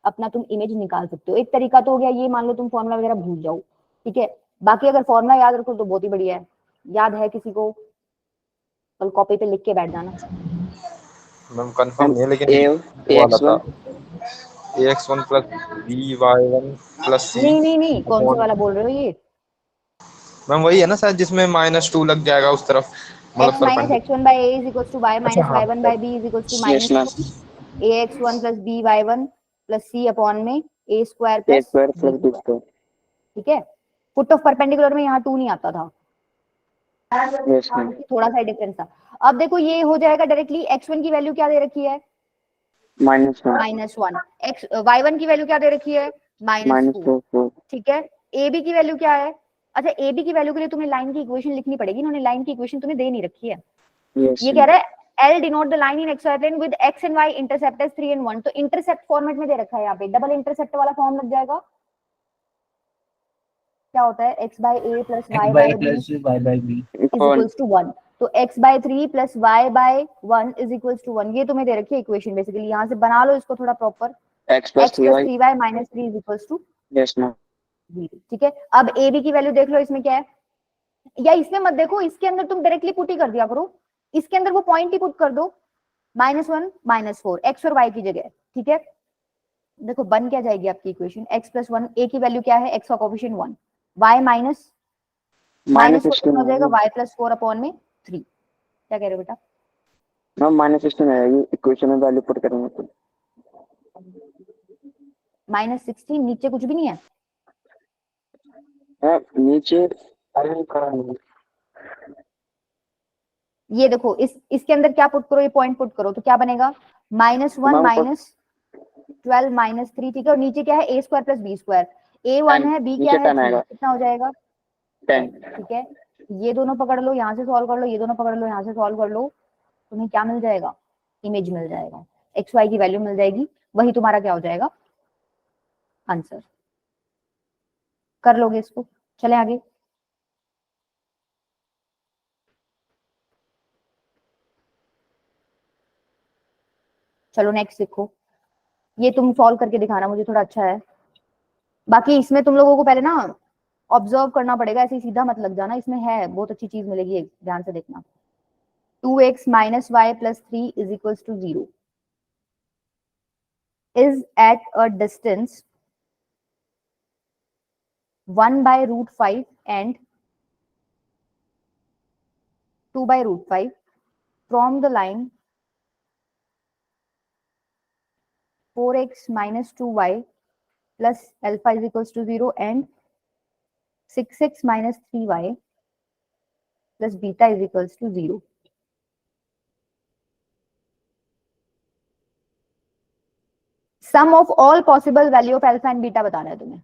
अपना तुम इमेज निकाल सकते हो. एक तरीका तो हो गया ये, मान लो तुम फॉर्मूला वगैरह भूल जाओ. ठीक है. बाकी अगर फॉर्मूला याद रखो तो बहुत ही बढ़िया है. याद है किसी को? कल कॉपी पे लिख के बैठ जाना. मैम कंफर्म नहीं है लेकिन वो वाला था ax1 + by1 + c. नहीं, कौन सा वाला बोल रहे हो ये? मैम वही है ना शायद जिसमें -2 लग जाएगा उस तरफ, मतलब x - x1/a = y - y1/b = -2 ax1 + by1 + c upon में a² + b². ठीक है. फुट ऑफ परपेंडिकुलर में यहाँ 2 नहीं आता था, थोड़ा सा डिफरेंस था. अब देखो ये हो जाएगा डायरेक्टली. x1 की वैल्यू क्या दे रखी है? -1. y1 की वैल्यू क्या दे रखी है? -2. ठीक है. ab की वैल्यू क्या है? अच्छा ab की वैल्यू के लिए तुम्हें लाइन की इक्वेशन लिखनी पड़ेगी. इन्होंने लाइन की इक्वेशन तुम्हें दे नहीं रखी है. ये कह रहा है L denote the line in xy plane with x and y intercept as 3 and 1. तो इंटरसेप्ट फॉर्मेट में दे रखा है यहाँ पे, डबल इंटरसेप्ट वाला फॉर्म लग जाएगा. क्या होता है? x/a + y/b = 1. तो x/3 + y/1 = 1. ये तुम्हें दे रखी है इक्वेशन बेसिकली. यहाँ से बना लो इसको थोड़ा प्रॉपर. x + 3y - 3 = 0. ठीक है. अब ab की वैल्यू देख लो इसमें क्या है, या इसमें मत देखो, इसके अंदर तुम डायरेक्टली पुट ही कर दिया करो. इसके अंदर वो पॉइंट ही पुट कर दो, -1 -4 x और y की जगह. ठीक है. देखो बन क्या जाएगी आपकी इक्वेशन? x + 1, a की वैल्यू क्या है? x का कोएफिशिएंट 1, y -4 हो जाएगा y + 4 अपॉन में 3. क्या कह रहे हो बेटा? मैम -16 आएगी इक्वेशन में वैल्यू पुट करेंगे तो. -16 नीचे कुछ भी नहीं है. नीचे अरे करा नहीं। ये देखो इसके अंदर क्या पुट करो, ये पॉइंट पुट करो तो क्या बनेगा -1 -12 -3, ठीक है। और नीचे क्या है a square plus b square, a 1 है b क्या नीचे है 10 3, आएगा। कितना हो जाएगा 10। 10, ठीक है। ये दोनों पकड़ लो, यहाँ से सॉल्व कर लो, ये दोनों पकड़ लो, यहाँ से सॉल्व कर लो, तुम्हें क्या मिल जाएगा, इमेज मिल जाएगा, एक्स वाई की वैल्यू मिल जाएगी, वही तुम्हारा क्या हो जाएगा आंसर। कर लोगे इसको, चले आगे। चलो नेक्स्ट देखो, ये तुम सॉल्व करके दिखाना मुझे, थोड़ा अच्छा है। बाकी इसमें तुम लोगों को पहले ना ऑब्जर्व करना पड़ेगा, ऐसे ही सीधा मत लग जाना, इसमें है बहुत अच्छी चीज मिलेगी, एक ध्यान से देखना। 2x minus y plus 3 is equals to 0 is at a distance 1 by root 5 and 2 by root 5 from the line 4x minus 2y plus alpha is equals to 0 and 6x minus 3y plus beta is equals to 0. Sum of all possible value of alpha and beta बताना है तुम्हें।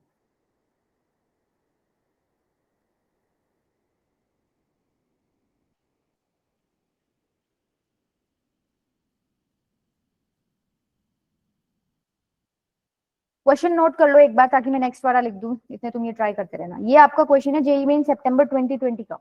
क्वेश्चन नोट कर लो एक बार ताकि मैं नेक्स्ट वाला लिख दूं, इतने तुम ये ट्राई करते रहना। ये आपका क्वेश्चन है जेईई मेन सितंबर 2020 का।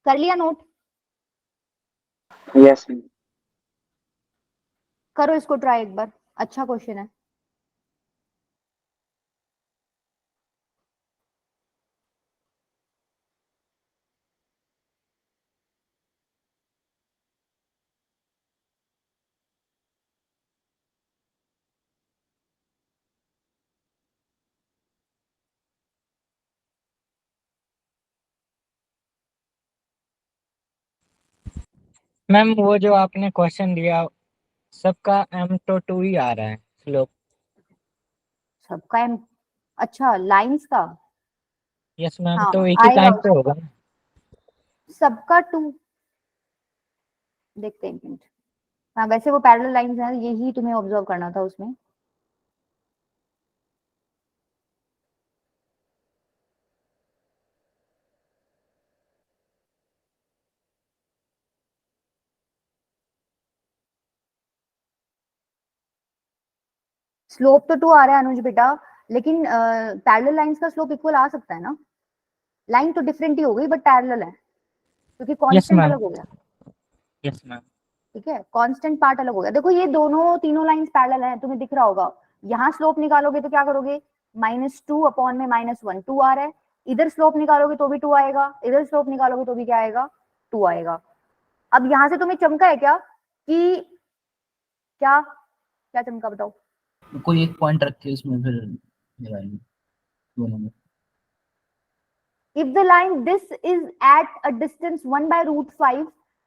कर लिया नोट? यस। करो इसको ट्राई एक बार, अच्छा क्वेश्चन है। मैम वो जो आपने क्वेश्चन दिया सबका m तो 2 ही आ रहा है स्लोप। सबका अच्छा लाइंस का, यस मैम, हाँ तो एक ही आएगा टाइम पे होगा। सबका 2, देखते हैं एक मिनट। हाँ वैसे वो पैरेलल लाइंस हैं, यही तुम्हें ऑब्जर्व करना था उसमें। स्लोप तो 2 आ रहा है अनुज बेटा, लेकिन पैरेलल लाइंस का स्लोप इक्वल आ सकता है ना। लाइन तो डिफरेंट ही हो गई बट पैरेलल है, क्योंकि यस कांस्टेंट मैम। अलग हो गया। Yes ma'am. ठीक है, कांस्टेंट पार्ट अलग हो गया। देखो ये दोनों तीनों लाइंस पैरेलल हैं, तुम्हें दिख रहा होगा। यहाँ स्लोप निकालोगे तो क्या करोगे, -2 अपॉन में -1, 2 आ रहा है। इधर स्लोप निकालोगे तो भी 2 आएगा, इधर स्लोप निकालोगे तो भी क्या आएगा 2 आएगा। अब यहाँ से तुम्हें चमका है क्या कि क्या क्या चमका बताओ। कोई एक पॉइंट रखे उसमें फिर लगाएंगे दोनों में। If the line this is at a distance 1 by root 5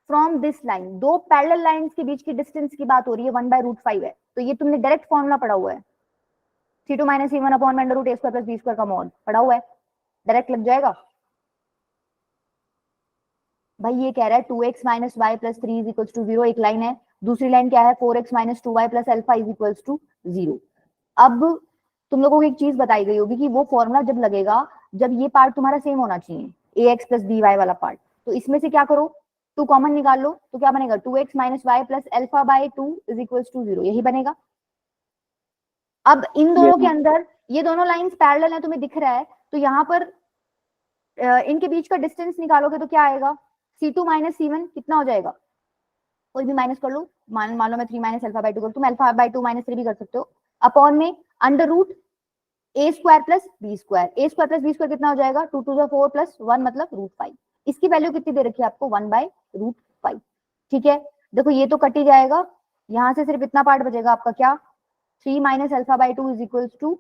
from this line, दो पैरेलल लाइंस के बीच की डिस्टेंस की बात हो रही है, 1 by root 5 है, तो ये तुमने डायरेक्ट फॉर्मूला पढ़ा हुआ है, c2 minus c1 अपॉन में under root a square plus b square का मॉड पढ़ा हुआ है, डायरेक्ट लग जाएगा। भाई ये कह रहा है 2x minus y plus 3 is equals to 0, एक लाइन है। दूसरी लाइन क्या है 4x minus 2y plus alpha is equals to 0। अब तुम लोगों को एक चीज बताई गई होगी कि वो फॉर्मूला जब लगेगा जब ये पार्ट तुम्हारा सेम होना चाहिए, ax plus by वाला पार्ट। तो इसमें से क्या करो 2 कॉमन निकाल लो, तो क्या बनेगा 2x minus y plus alpha by 2 is equals to 0, यही बनेगा। अब इन दोनों के अंदर ये दोनों लाइंस पैरेलल है, तुम्हें दिख रहा है, तो यहाँ पर इनके बीच का डिस्टेंस निकालोगे तो क्या आएगा c2 minus c1 कितना हो जाएगा, कोई भी माइनस कर लो, मान लो मैं 3 माइनस अल्फा बाई 2 कर, तुम अल्फा बाई 2 माइनस 3 भी कर सकते हो, अपॉन में under root a square plus b square, a square plus b square कितना हो जाएगा 2 टू द 4 प्लस 1 मतलब रूट 5। इसकी वैल्यू कितनी दे रखी है आपको 1 बाय रूट 5। ठीक है, देखो ये तो कट ही जाएगा, यहाँ से सिर्फ इतना पार्ट बचेगा आपका क्या 3 minus alpha by 2 is equals to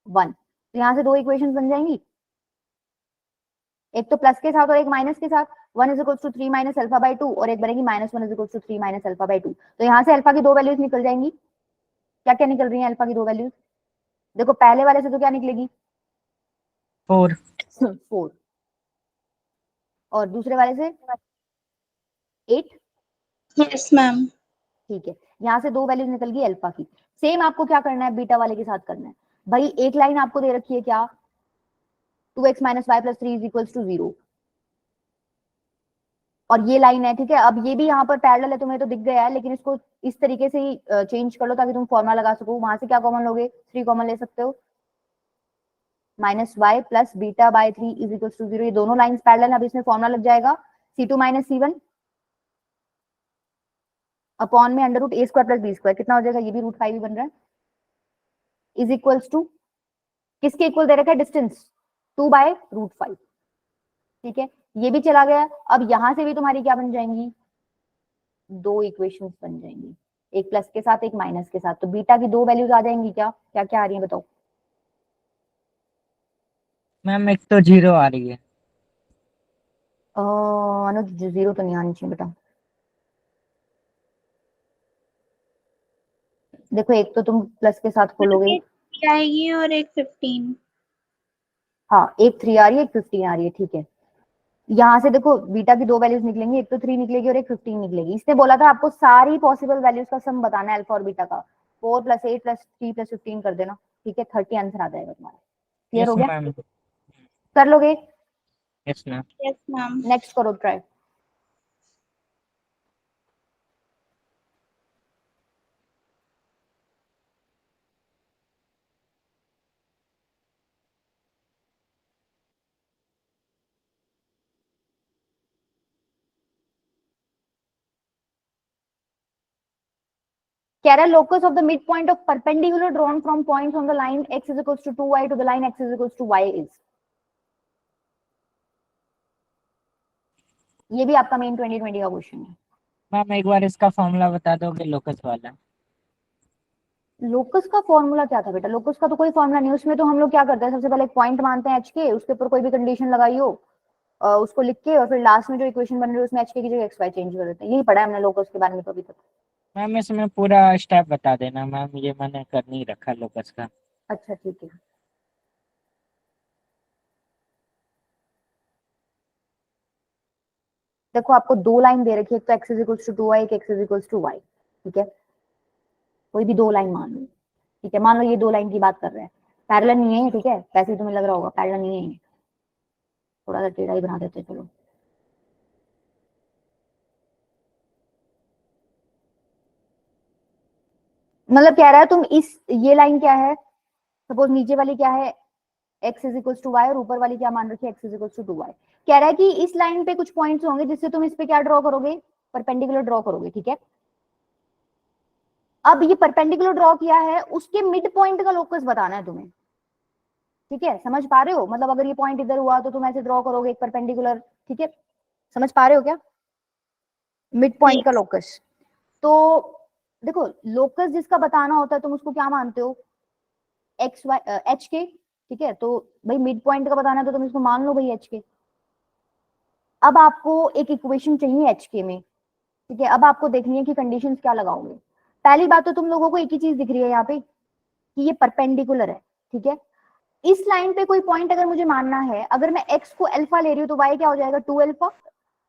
1। तो यहाँ से दो इक्वेशन बन जाएंगी। एक तो प्लस के साथ और एक माइनस के साथ, 1 is equal to 3 minus alpha by 2 और एक बनेगी -1 is equal to 3 minus alpha by 2। तो यहाँ से अल्फा की दो वैल्यूज निकल जाएंगी। क्या क्या निकल रही है अल्फा की दो वैल्यूज? देखो पहले वाले से तो क्या निकलेगी 4 4 और दूसरे वाले से 8। Yes ma'am. ठीक है, यहाँ से दो वैल्यूज निकल गई अल्फा की। सेम आपको क्या करना है बीटा वाले के साथ करना है। भाई एक लाइन आपको दे रखी है क्या 2x minus y plus 3 is equal to 0 और ये लाइन है, ठीक है। अब ये भी यहाँ पर पैरेलल है, तुम्हें तो दिख गया है, लेकिन इसको इस तरीके से ही चेंज कर लो ताकि तुम फॉर्मुला लगा सको। वहां से क्या कॉमन लोगे 3 कॉमन ले सकते हो, minus y plus beta by 3 is equal to 0। ये दोनों लाइंस पैरेलल है, अब इसमें फॉर्मुला लग जाएगा c2 माइनस c1 अपॉन में under root a square plus b square, कितना हो जाएगा, ये भी √5 ही बन रहा है, इज इक्वल्स टू किसके इक्वल दे रखा है डिस्टेंस 2 बाय √5। ठीक है, ये भी चला गया। अब यहां से भी तुम्हारी क्या बन जाएंगी, दो इक्वेशंस बन जाएंगी, एक प्लस के साथ एक माइनस के साथ। तो बीटा की दो वैल्यूज आ जाएंगी। क्या क्या क्या आ रही है बताओ? मैम एक तो 0 आ रही है। अनुज 0 तो नहीं आनी चाहिए बेटा। देखो एक तो तुम प्लस के साथ खोलोगे, आएगी और एक 15। हाँ एक 3 आ रही है एक 15 आ रही है। ठीक है, यहाँ से देखो बीटा की दो वैल्यूज निकलेंगी, एक तो 3 निकलेगी और एक 15 निकलेगी। इसने बोला था आपको सारी पॉसिबल वैल्यूज का सम बताना है अल्फा और बीटा का। 4 + 8 + 3 + 15 कर देना, ठीक है, 30 आंसर आ जाएगा तुम्हारा। क्लियर हो यस गया? मैम। कर लोगे? Yes ma'am. Yes ma'am. Next करो ट्राई। कह रहा है locus of the midpoint of perpendicular drawn from points on the line x is equals to 2y to the line x is equals to y is। ये भी आपका मेन 2020 का क्वेश्चन है। मैम एक बार इसका फॉर्मूला बता दोगे लोकस वाला? लोकस का फॉर्मूला क्या था बेटा? लोकस का तो कोई फॉर्मूला नहीं, उसमें तो हम लोग क्या करते हैं, सबसे पहले एक पॉइंट मानते हैं एच के, उसके ऊपर कोई भी कंडीशन लगाई हो उसको लिख के, और फिर लास्ट में जो इक्वेशन बन रही है उसमें एच के की जगह एक्स वाई चेंज कर देते हैं। यही पढ़ा है हमने लोकस के बारे में तो अभी तक। मैम इसमें पूरा स्टेप बता देना मैम, ये मैंने कर नहीं रखा लोकस का। अच्छा ठीक है, देखो आपको दो लाइन दे रखी है, एक तो x is equals to 2y, एक x is equals to y। ठीक है, कोई भी दो लाइन मान लो। ठीक है, मान लो ये दो लाइन की बात कर रहे हैं, पैरेलल नहीं है, ठीक है, वैसे ही तुम्हें लग रहा होगा पैरेलल नहीं है ये, थोड़ा सा टेढ़ा ही बना देते हैं, चलो। मतलब कह रहा है तुम इस, ये लाइन क्या है, सपोज नीचे वाली क्या है x is equals to y और ऊपर वाली क्या मान रखी है x is equals to 2y। कह रहा है कि इस लाइन पे कुछ पॉइंट्स होंगे जिससे तुम इस पे क्या ड्रॉ करोगे, परपेंडिकुलर ड्रॉ करोगे। ठीक है, अब ये परपेंडिकुलर ड्रॉ किया है, उसके मिड पॉइंट का लोकस बताना है तुम्हें। ठीक है, समझ पा रहे हो? मतलब अगर ये पॉइंट इधर हुआ तो तुम ऐसे ड्रॉ करोगे एक परपेंडिकुलर। ठीक है, समझ पा रहे हो क्या? मिड पॉइंट का लोकस। तो देखो लोकस जिसका बताना होता है तुम उसको क्या मानते हो, एक्स वाई एच के। ठीक है, तो भाई मिड पॉइंट का बताना है तो तुम इसको मान लो भाई एच के। अब आपको एक इक्वेशन चाहिए एच के में। ठीक है, अब आपको देखनी है कि कंडीशंस क्या लगाओगे। पहली बात तो तुम लोगों को एक ही चीज दिख रही है यहाँ पे कि ये परपेंडिकुलर है। ठीक है, इस लाइन पे कोई पॉइंट अगर मुझे मानना है, अगर मैं x को अल्फा ले रही हूँ तो y क्या हो जाएगा 2 अल्फा,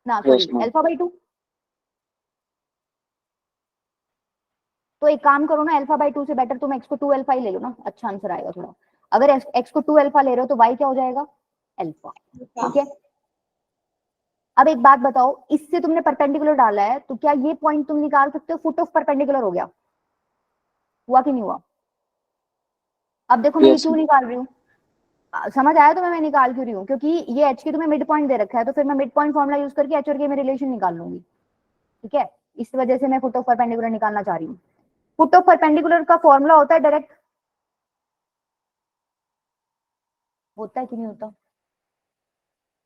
ना sorry Yes, ma'am. Alpha by 2। तो एक काम करो ना, अल्फा बाई 2 से बेटर तुम x को 2 अल्फा ही ले लो ना, अच्छा आंसर आएगा थोड़ा। अगर x को 2 अल्फा ले रहे हो तो y क्या हो जाएगा अल्फा। ठीक है, अब एक बात बताओ, इससे तुमने परपेंडिकुलर डाला है तो क्या ये पॉइंट तुम निकाल सकते हो, फुट ऑफ परपेंडिकुलर हो गया, हुआ कि नहीं हुआ? अब देखो मैं ये Yes, क्यों निकाल रही हूँ, समझ आया तुम्हें मैं निकाल क्यों रही हूँ? क्योंकि ये एच की तुम्हें मिड पॉइंट दे रखा है, तो फिर मैं मिड पॉइंट फॉर्मुला यूज करके एच और के में रिलेशन निकाल लूंगी। ठीक है, इस वजह से मैं फुट ऑफ परपेंडिकुलर निकालना चाह रही हूँ। फुट ऑफ परपेंडिकुलर का फॉर्मुला होता है डायरेक्ट, होता है कि नहीं होता?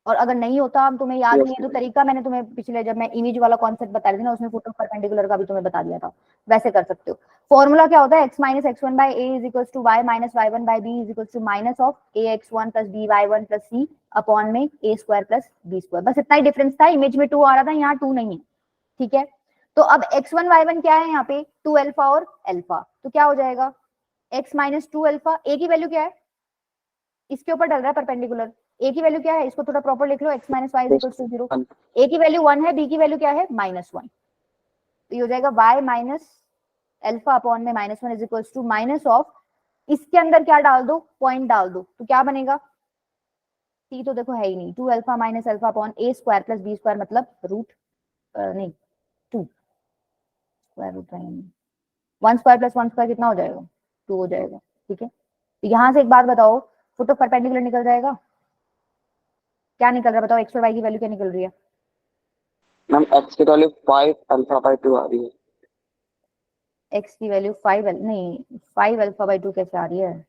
और अगर नहीं होता, हम तुम्हें याद Yes, नहीं है तो तरीका मैंने तुम्हें पिछले जब मैं इमेज वाला कॉन्सेप्ट बता रही थी ना, उसमें फुट ऑफ परपेंडिकुलर का भी तुम्हें बता दिया था, वैसे कर सकते हो। फॉर्मूला क्या होता है, x minus x one by a is equal to y minus y one by b is equal to minus of a x one plus b y one plus c upon में a square plus b square. बस इतना ही डिफरेंस था, इमेज में 2 आ रहा था, यहाँ 2 नहीं है, ठीक है। तो अब x1 y1 क्या है यहाँ पे, 2 अल्फा और अल्फा, तो क्या हो जाएगा x माइनस 2 अल्फा। ए की वैल्यू क्या है, इसके ऊपर डल रहा है परपेंडिकुलर, ए की वैल्यू क्या है, इसको थोड़ा प्रॉपर लिख लो, x minus y is equal to 0। A की वैल्यू 1 है, बी की वैल्यू क्या है -1, तो ये हो जाएगा y माइनस अल्फा अपॉन में -1 is equal to minus of, इसके अंदर क्या डाल दो, पॉइंट डाल दो, तो क्या बनेगा, टी तो देखो है ही नहीं, 2 अल्फा माइनस अल्फा अपॉन ए स्क्वायर प्लस बी स्क्वायर मतलब रूट नहीं 2 स्क्वायर रूट है, 1 स्क्वायर प्लस 1 स्क्वायर कितना हो जाएगा, 2 हो जाएगा, ठीक है। तो यहाँ से एक बात बताओ, फुट ऑफ परपेंडिकुलर निकल जाएगा, क्या निकल रहा है बताओ, एक्स और वाई की वैल्यू क्या निकल रही है, मैम x की वैल्यू 5 अल्फा बाय 2 आ रही है। एक्स की वैल्यू 5 नहीं 5 अल्फा बाई 2 कैसे आ रही है।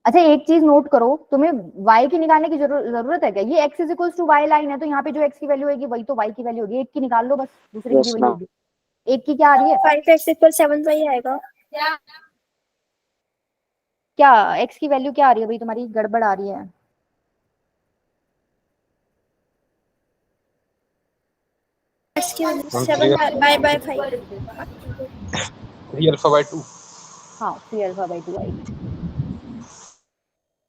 अच्छा एक चीज नोट करो, तुम्हें y की निकालने की जरूरत है क्या, ये x is equal to y line है, तो यहाँ पे जो x की वैल्यू होगी वही तो y की वैल्यू होगी, एक की निकाल लो बस, दूसरे की भी यस वही मैम। होगी। एक की क्या आ रही है, 5x इक्वल 7 वही आएगा। क्या x की वैल्यू क्या आ रही है भाई, तुम्हारी गड़बड़ आ रही है। x की वैल्यू हम 7 बाय 5। 3 alpha by 2। हाँ 3 अल्फा बाई 2 आएगी,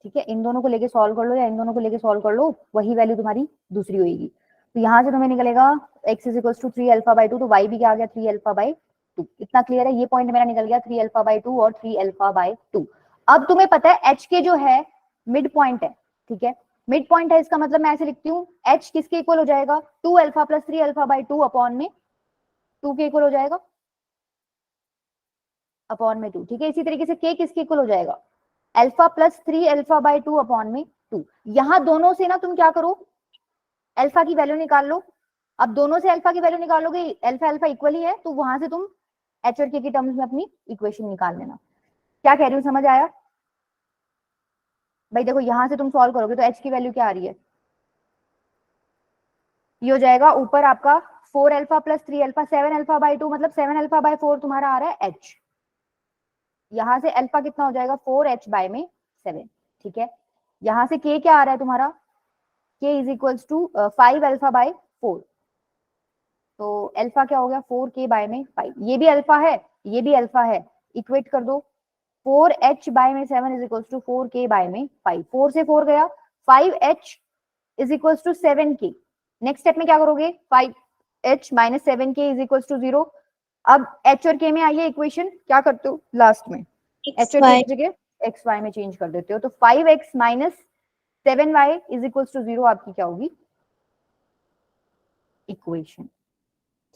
ठीक है। इन दोनों को लेके सॉल्व कर लो या इन दोनों को लेके सॉल्व कर लो, वही वैल्यू तुम्हारी दूसरी होगी। तो यहाँ से तुम्हें निकलेगा x is equal to 3 alpha by 2, तो y भी क्या आ गया 3 अल्फा बाई 2। इतना क्लियर है, ये पॉइंट मेरा निकल गया 3 अल्फा बाई 2 और 3 अल्फा बाई 2। अब तुम्हें पता है h के जो है मिड पॉइंट है, ठीक है, मिड पॉइंट है, इसका मतलब मैं ऐसे लिखती हूँ h किसके इक्वल हो जाएगा, 2 alpha plus 3 alpha by 2 upon में 2 के इक्वल हो जाएगा, अपॉन में 2, ठीक है। इसी तरीके से k किसके इक्वल हो जाएगा, alpha plus 3 alpha by 2 upon में 2। यहां दोनों से ना तुम क्या करो, अल्फा की वैल्यू निकाल लो। अब दोनों से अल्फा की वैल्यू निकालोगे, अल्फा अल्फा इक्वल ही है, तो वहां से तुम एच और के की टर्म्स में अपनी इक्वेशन निकाल लेना। क्या कह रही हूँ, समझ आया भाई। देखो यहां से तुम सॉल्व करोगे तो एच की वैल्यू क्या आ रही है, ये हो जाएगा ऊपर आपका 4 alpha plus 3 alpha 7 alpha by 2, मतलब 7 अल्फा बाई 4 तुम्हारा आ रहा है एच। यहां से अल्फा कितना हो जाएगा 4h बाय में 7, ठीक है। यहां से के क्या आ रहा है तुम्हारा, k is equals to 5 alpha by 4, तो अल्फा क्या हो गया 4k बाय में 5, ये भी अल्फा है ये भी अल्फा है, इक्वेट कर दो, 4h बाय में 7 is equals to 4k bye में 5, 4 से 4 गया, 5h is equals to 7k। Next step में क्या करोगे, 5h minus 7k is equals to 0। अब h और k में आइए इक्वेशन, क्या करते हो लास्ट में h और k की जगह एक्स वाई में चेंज कर देते हो, तो 5x minus 7y is equals to 0 आपकी क्या होगी इक्वेशन,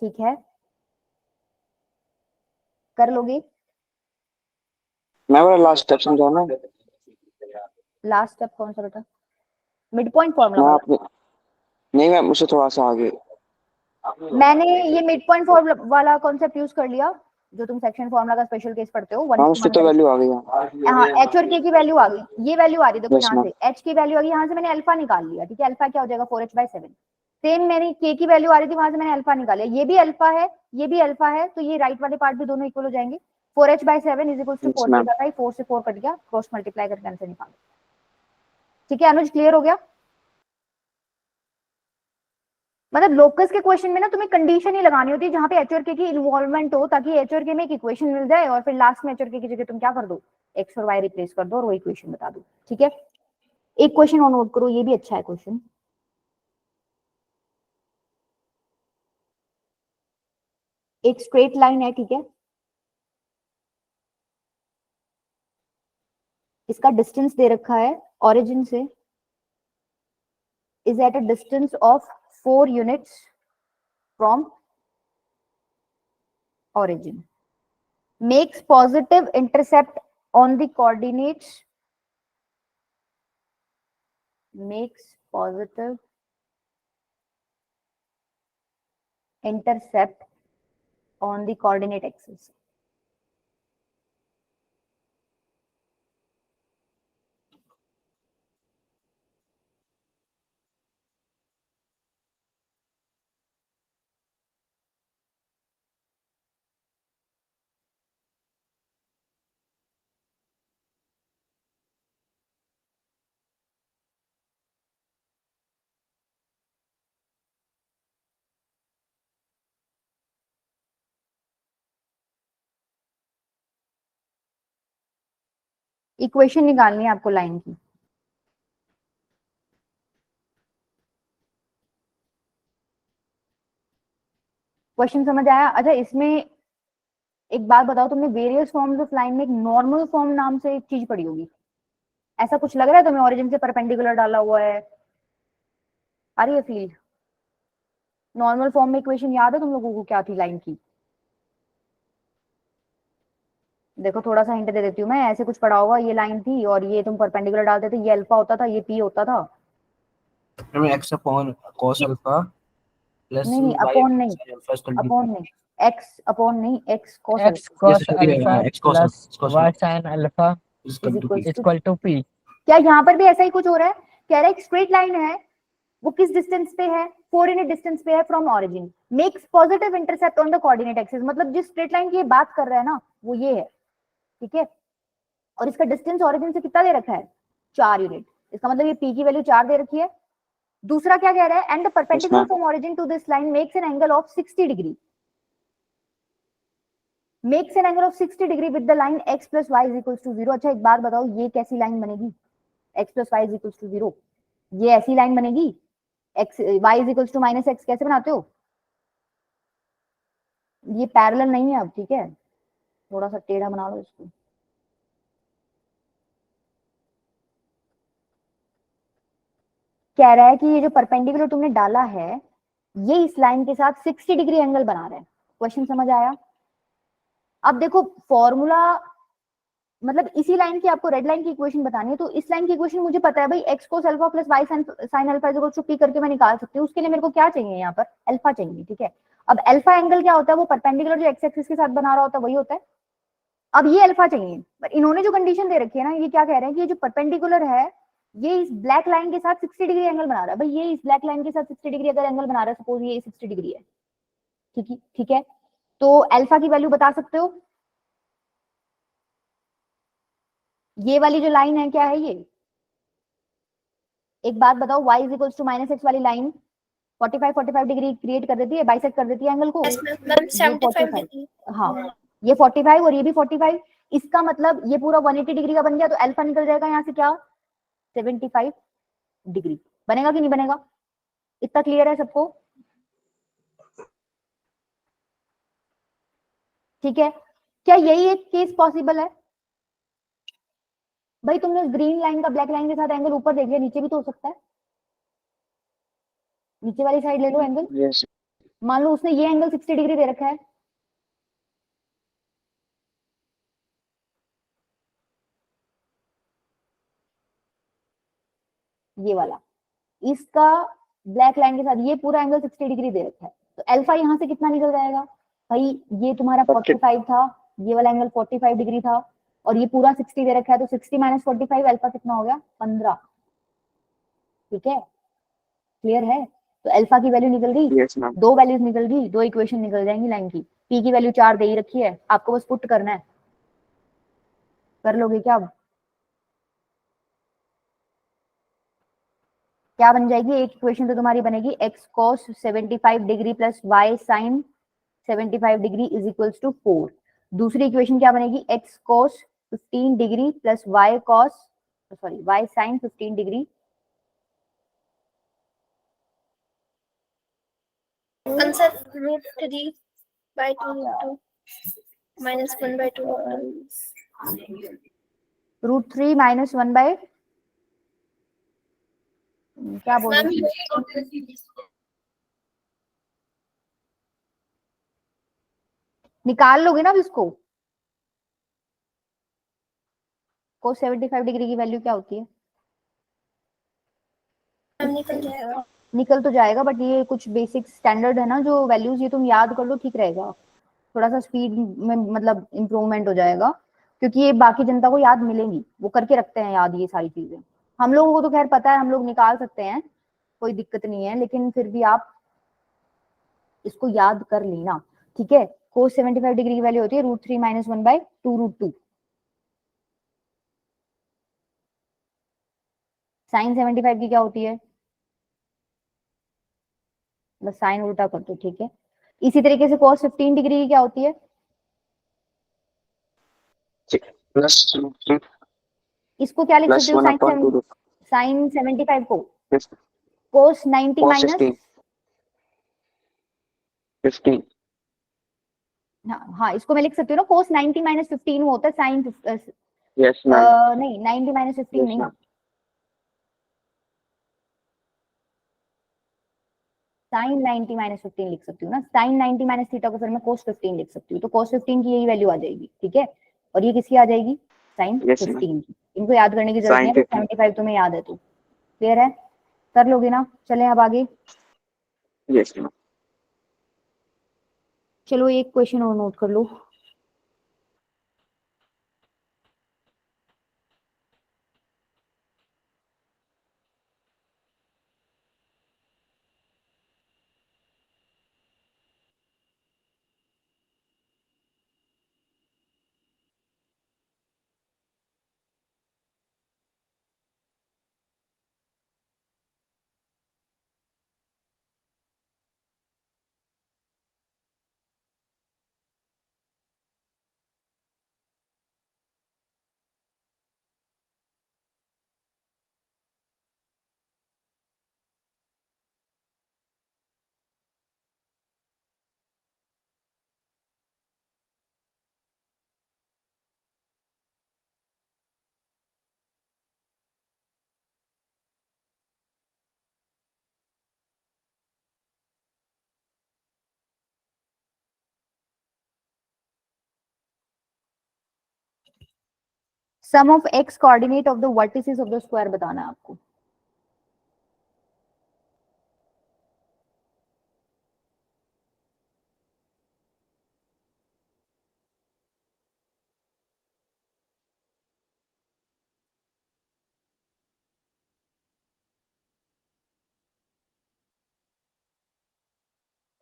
ठीक है। कर लोगे, मैं वाला लास्ट स्टेप समझाना। लास्ट स्टेप कौन सा बेटा, मिड पॉइंट फॉर्मूला मैं वाला। अपने नहीं मैम, उससे थोड़ा सा आगे। मैंने ये मिड पॉइंट फॉर्मूला वाला कॉन्सेप्ट यूज कर लिया, जो तुम सेक्शन फॉर्मूला का स्पेशल केस पढ़ते हो, हाँ उसकी तो वैल्यू आ गई। हाँ एच और के की वैल्यू आ गई, ये वैल्यू आ रही है देखो, यस यहाँ मैम। से एच की वैल्यू आ गई, यहाँ से मैंने अल्फा निकाल लिया, ठीक है। अल्फा क्या हो जाएगा 4h बाय 7, सेम मेरी के की वैल्यू आ रही थी, वहां से मैंने अल्फा निकाला, ये भी अल्फा है ये भी अल्फा है, तो ये राइट वाले पार्ट भी दोनों इक्वल हो जाएंगे। 4h by 7 is equal to yes 4k ma'am. By 5, 4 से 4 कट गया, क्रॉस मल्टीप्लाई करके आंसर निकालो, ठीक है। अनुज क्लियर हो गया, मतलब लोकस के क्वेश्चन में ना तुम्हें कंडीशन ही लगानी होती है जहां पे एच और के की इन्वॉल्वमेंट हो, ताकि एच और के में एक इक्वेशन मिल जाए और फिर लास्ट में एच और के की जगह तुम क्या कर दो, एक्स और वाई रिप्लेस कर दो और वो इक्वेशन बता दो, ठीक है। एक क्वेश्चन और नोट करो, ये भी अच्छा है क्वेश्चन। एक स्ट्रेट लाइन है, ठीक है, इसका डिस्टेंस दे रखा है ओरिजिन से, is at a distance of 4 units from origin, makes positive intercept on the coordinates, makes positive intercept on the coordinate axis, equation निकालनी है आपको लाइन की। क्वेश्चन समझ आया? अच्छा, इसमें एक बात बताओ, तुमने वेरियस फॉर्म्स ऑफ लाइन में एक नॉर्मल फॉर्म नाम से एक चीज पढ़ी होगी, ऐसा कुछ लग रहा है तुम्हें? ओरिजिन से परपेंडिकुलर डाला हुआ है, आ रही है फील? नॉर्मल फॉर्म में इक्वेशन याद है तुम लोगों को क्या थी लाइन की? देखो थोड़ा सा हिंट दे देती हूँ मैं, ऐसे कुछ पढ़ा होगा, ये लाइन थी और ये तुम परपेंडिकुलर डालते थे, ये अल्फा होता था, ये पी होता था। X upon cos alpha plus नहीं नहीं, y अपोन नहीं, sin alpha equal to upon नहीं, एक्स अपोन नहीं, x cos x alpha cos alpha x cos plus y sin alpha equal to p। Equal to p। क्या यहाँ पर भी ऐसा ही कुछ हो रहा है? कह रहा है एक स्ट्रेट लाइन है, वो किस डिस्टेंस पे है? 4 यूनिट डिस्टेंस पे है from origin, makes positive intercept on the coordinate axis. मतलब जिस स्ट्रेट लाइन की ये बात कर रहा है ना, वो ये है, ठीक है? और इसका डिस्टेंस ओरिजिन से कितना दे रखा है? 4 यूनिट। इसका मतलब ये p की वैल्यू 4 दे रखी है। दूसरा क्या कह रहा है? And the perpendicular from origin to this line makes an angle of 60 degree, makes an angle of 60 degree with the line x plus y is equal to 0। अच्छा एक बात बताओ, ये कैसी लाइन बनेगी? x plus y is equal to 0, ये ऐसी लाइन बनेगी? x y is equal to minus x कैसे बनाते हो? ये पैरेलल नहीं है अब, ठीक है? थोड़ा सा टेढ़ा बना लो इसको। कह रहा है कि ये जो परपेंडिकुलर तुमने डाला है, ये इस लाइन के साथ 60 डिग्री एंगल बना रहा है। क्वेश्चन समझ आया? अब देखो फॉर्मूला, मतलब इसी लाइन की आपको रेड लाइन की इक्वेशन बतानी है, तो इस लाइन की इक्वेशन मुझे पता है भाई, x cos alpha plus y sin alpha is equal to p करके मैं निकाल सकती हूँ। उसके लिए मेरे को क्या चाहिए? यहाँ पर अल्फा चाहिए, ठीक है? अब अल्फा एंगल क्या होता है? वो परपेंडिकुलर जो x एक्सिस के साथ बना रहा होता है वही होता है। अब ये अल्फा चाहिए, पर इन्होंने जो कंडीशन दे रखी है ना, ये क्या कह रहे हैं कि ये जो परपेंडिकुलर है, ये इस ब्लैक लाइन के साथ 60 डिग्री एंगल बना रहा है। भाई ये इस ब्लैक लाइन के साथ 60 डिग्री अगर एंगल बना रहा है, सपोज ये 60 डिग्री है, ठीक है? तो अल्फा की वैल्यू बता सकते हो? ये वाली जो लाइन है क्या है ये? एक बात बताओ, y is equals to minus x वाली लाइन 45 डिग्री क्रिएट कर देती है, बाइसेक्ट कर देती है एंगल को। Yes, ma'am, ये 75 45, degree. हाँ ये 45 और ये भी 45। इसका मतलब ये पूरा 180 डिग्री का बन गया, तो अल्फा निकल जाएगा यहाँ से क्या? 75 डिग्री। बनेगा कि नहीं बनेगा? इतना क्लियर है सबको? ठीक है? क्या यही एक केस पॉसिबल है? भाई तुमने ग्रीन लाइन का ब्लैक लाइन के साथ एंगल ऊपर देख लिया, नीचे भी तो हो सकता है। नीचे वाली साइड ले लो एंगल। यस मान लो उसने ये एंगल 60 डिग्री दे रखा है, ये वाला, इसका ब्लैक लाइन के साथ ये पूरा एंगल 60 डिग्री दे रखा है, तो अल्फा यहाँ से कितना निकल जाएगा? भाई ये तुम्हारा 45 था, ये वाला एंगल 45 डिग्री था, और ये पूरा 60 दे रखा है, तो 60 माइनस 45 अल्फा कितना हो गया? 15। ठीक है? क्लियर है? तो अल्फा की वैल्यू निकल गई, यस मैम दो वैल्यूज निकल गई, दो इक्वेशन निकल जाएंगी लाइन की। पी की वैल्यू 4 दे ही रखी है, आपको बस पुट करना है। कर लोगे क्या? अब क्या बन जाएगी? एक इक्वेशन तो तुम्हारी बनेगी x cos 75 degree plus y sin 75 degree is equals to 4। दूसरी इक्वेशन क्या बनेगी? x cos 15 degree plus y cos y sin 15 degree. Answer √3 by 2 √2 minus 1 by 2 √2. √3 minus 1 bye क्या बोल रहे Ma'am, हैं? निकाल लोगे ना अब इसको? cos 75 डिग्री की वैल्यू क्या होती है? निकल जाएगा। निकल तो जाएगा, बट ये कुछ बेसिक स्टैंडर्ड है ना जो वैल्यूज, ये तुम याद कर लो, ठीक रहेगा। थोड़ा सा स्पीड में मतलब इम्प्रूवमेंट हो जाएगा, क्योंकि ये बाकी जनता को याद मिलेंगी, वो करके रखते हैं याद ये सारी चीजें। हम लोगों को तो खैर पता है, हम लोग निकाल सकते हैं, कोई दिक्कत नहीं है, लेकिन फिर भी आप इसको याद कर लेना, ठीक है? cos 75 डिग्री की वैल्यू होती है √3 माइनस 1 बाय 2 √2। sin 75 की क्या होती है? बस साइन उल्टा कर दो, ठीक है? इसी तरीके से cos 15 डिग्री की क्या होती है? प्लस √3 इसको क्या लिख प्लस सकती हूँ? 1 upon 2 रूट साइन 75 को Yes. कोस 90 cos माइनस 16 15 हाँ इसको मैं लिख सकती हूँ ना, कोस 90 माइनस 15 वो होता है साइन यस मैम नहीं 90 माइनस 15 यस नहीं, मैम साइन 90 माइनस 15 लिख सकती हूँ ना, साइन 90 माइनस थीटा को फिर मैं कोस 15 लिख सकती हूँ, तो कोस 15 की यही वैल्यू आ जाएगी, ठीक है। और ये किसकी आ जाएगी? साइन Yes, 15 की। इनको याद करने की जरूरत नहीं Sin है, 15 75 तुम्हें याद है तो क्लियर है, कर लोगे ना। चलें अब आगे, यस मैम चलो एक क्वेश्चन और नोट कर लो। Sum of x coordinate of the vertices of the square बताना है आपको।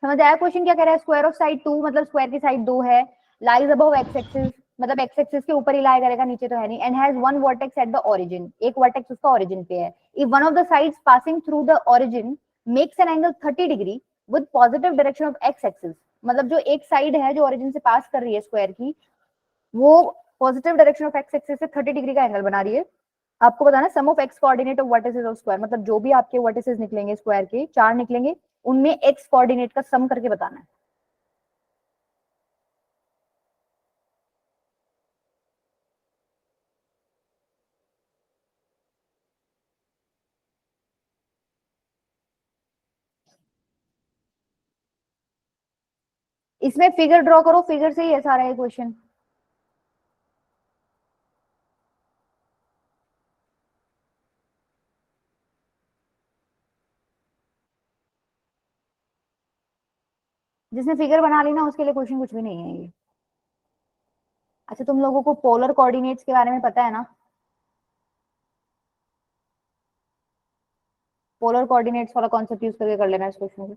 समझ आया क्वेश्चन क्या कह रहा है? स्क्वायर ऑफ साइड 2 मतलब स्क्वायर की साइड 2 है, लाइज अबव एक्स एक्सिस मतलब एक्स एक्सिस के ऊपर ही लाया करेगा, नीचे तो है नहीं, and has one vertex at the origin, एक वर्टेक्स उसका ओरिजिन पे है। If one of the sides passing through the origin makes an angle 30 degree with positive direction of x axis, मतलब जो एक साइड है जो ओरिजिन से पास कर रही है स्क्वायर की, वो positive direction of x axis से 30 डिग्री का एंगल बना रही है। आपको बताना sum of x coordinate of vertices of square, मतलब जो भी आपके वर्टिसेस निकलेंगे स्क्वायर के 4 निकलेंगे, उनमें एक्स कोऑर्डिनेट का सम करके बताना है। इसमें फिगर ड्रॉ करो, फिगर से ही है सारा ये क्वेश्चन। जिसने फिगर बना ली ना उसके लिए क्वेश्चन कुछ भी नहीं है ये। अच्छा तुम लोगों को पोलर कोऑर्डिनेट्स के बारे में पता है ना? पोलर कोऑर्डिनेट्स वाला कॉन्सेप्ट यूज करके कर लेना इस क्वेश्चन को।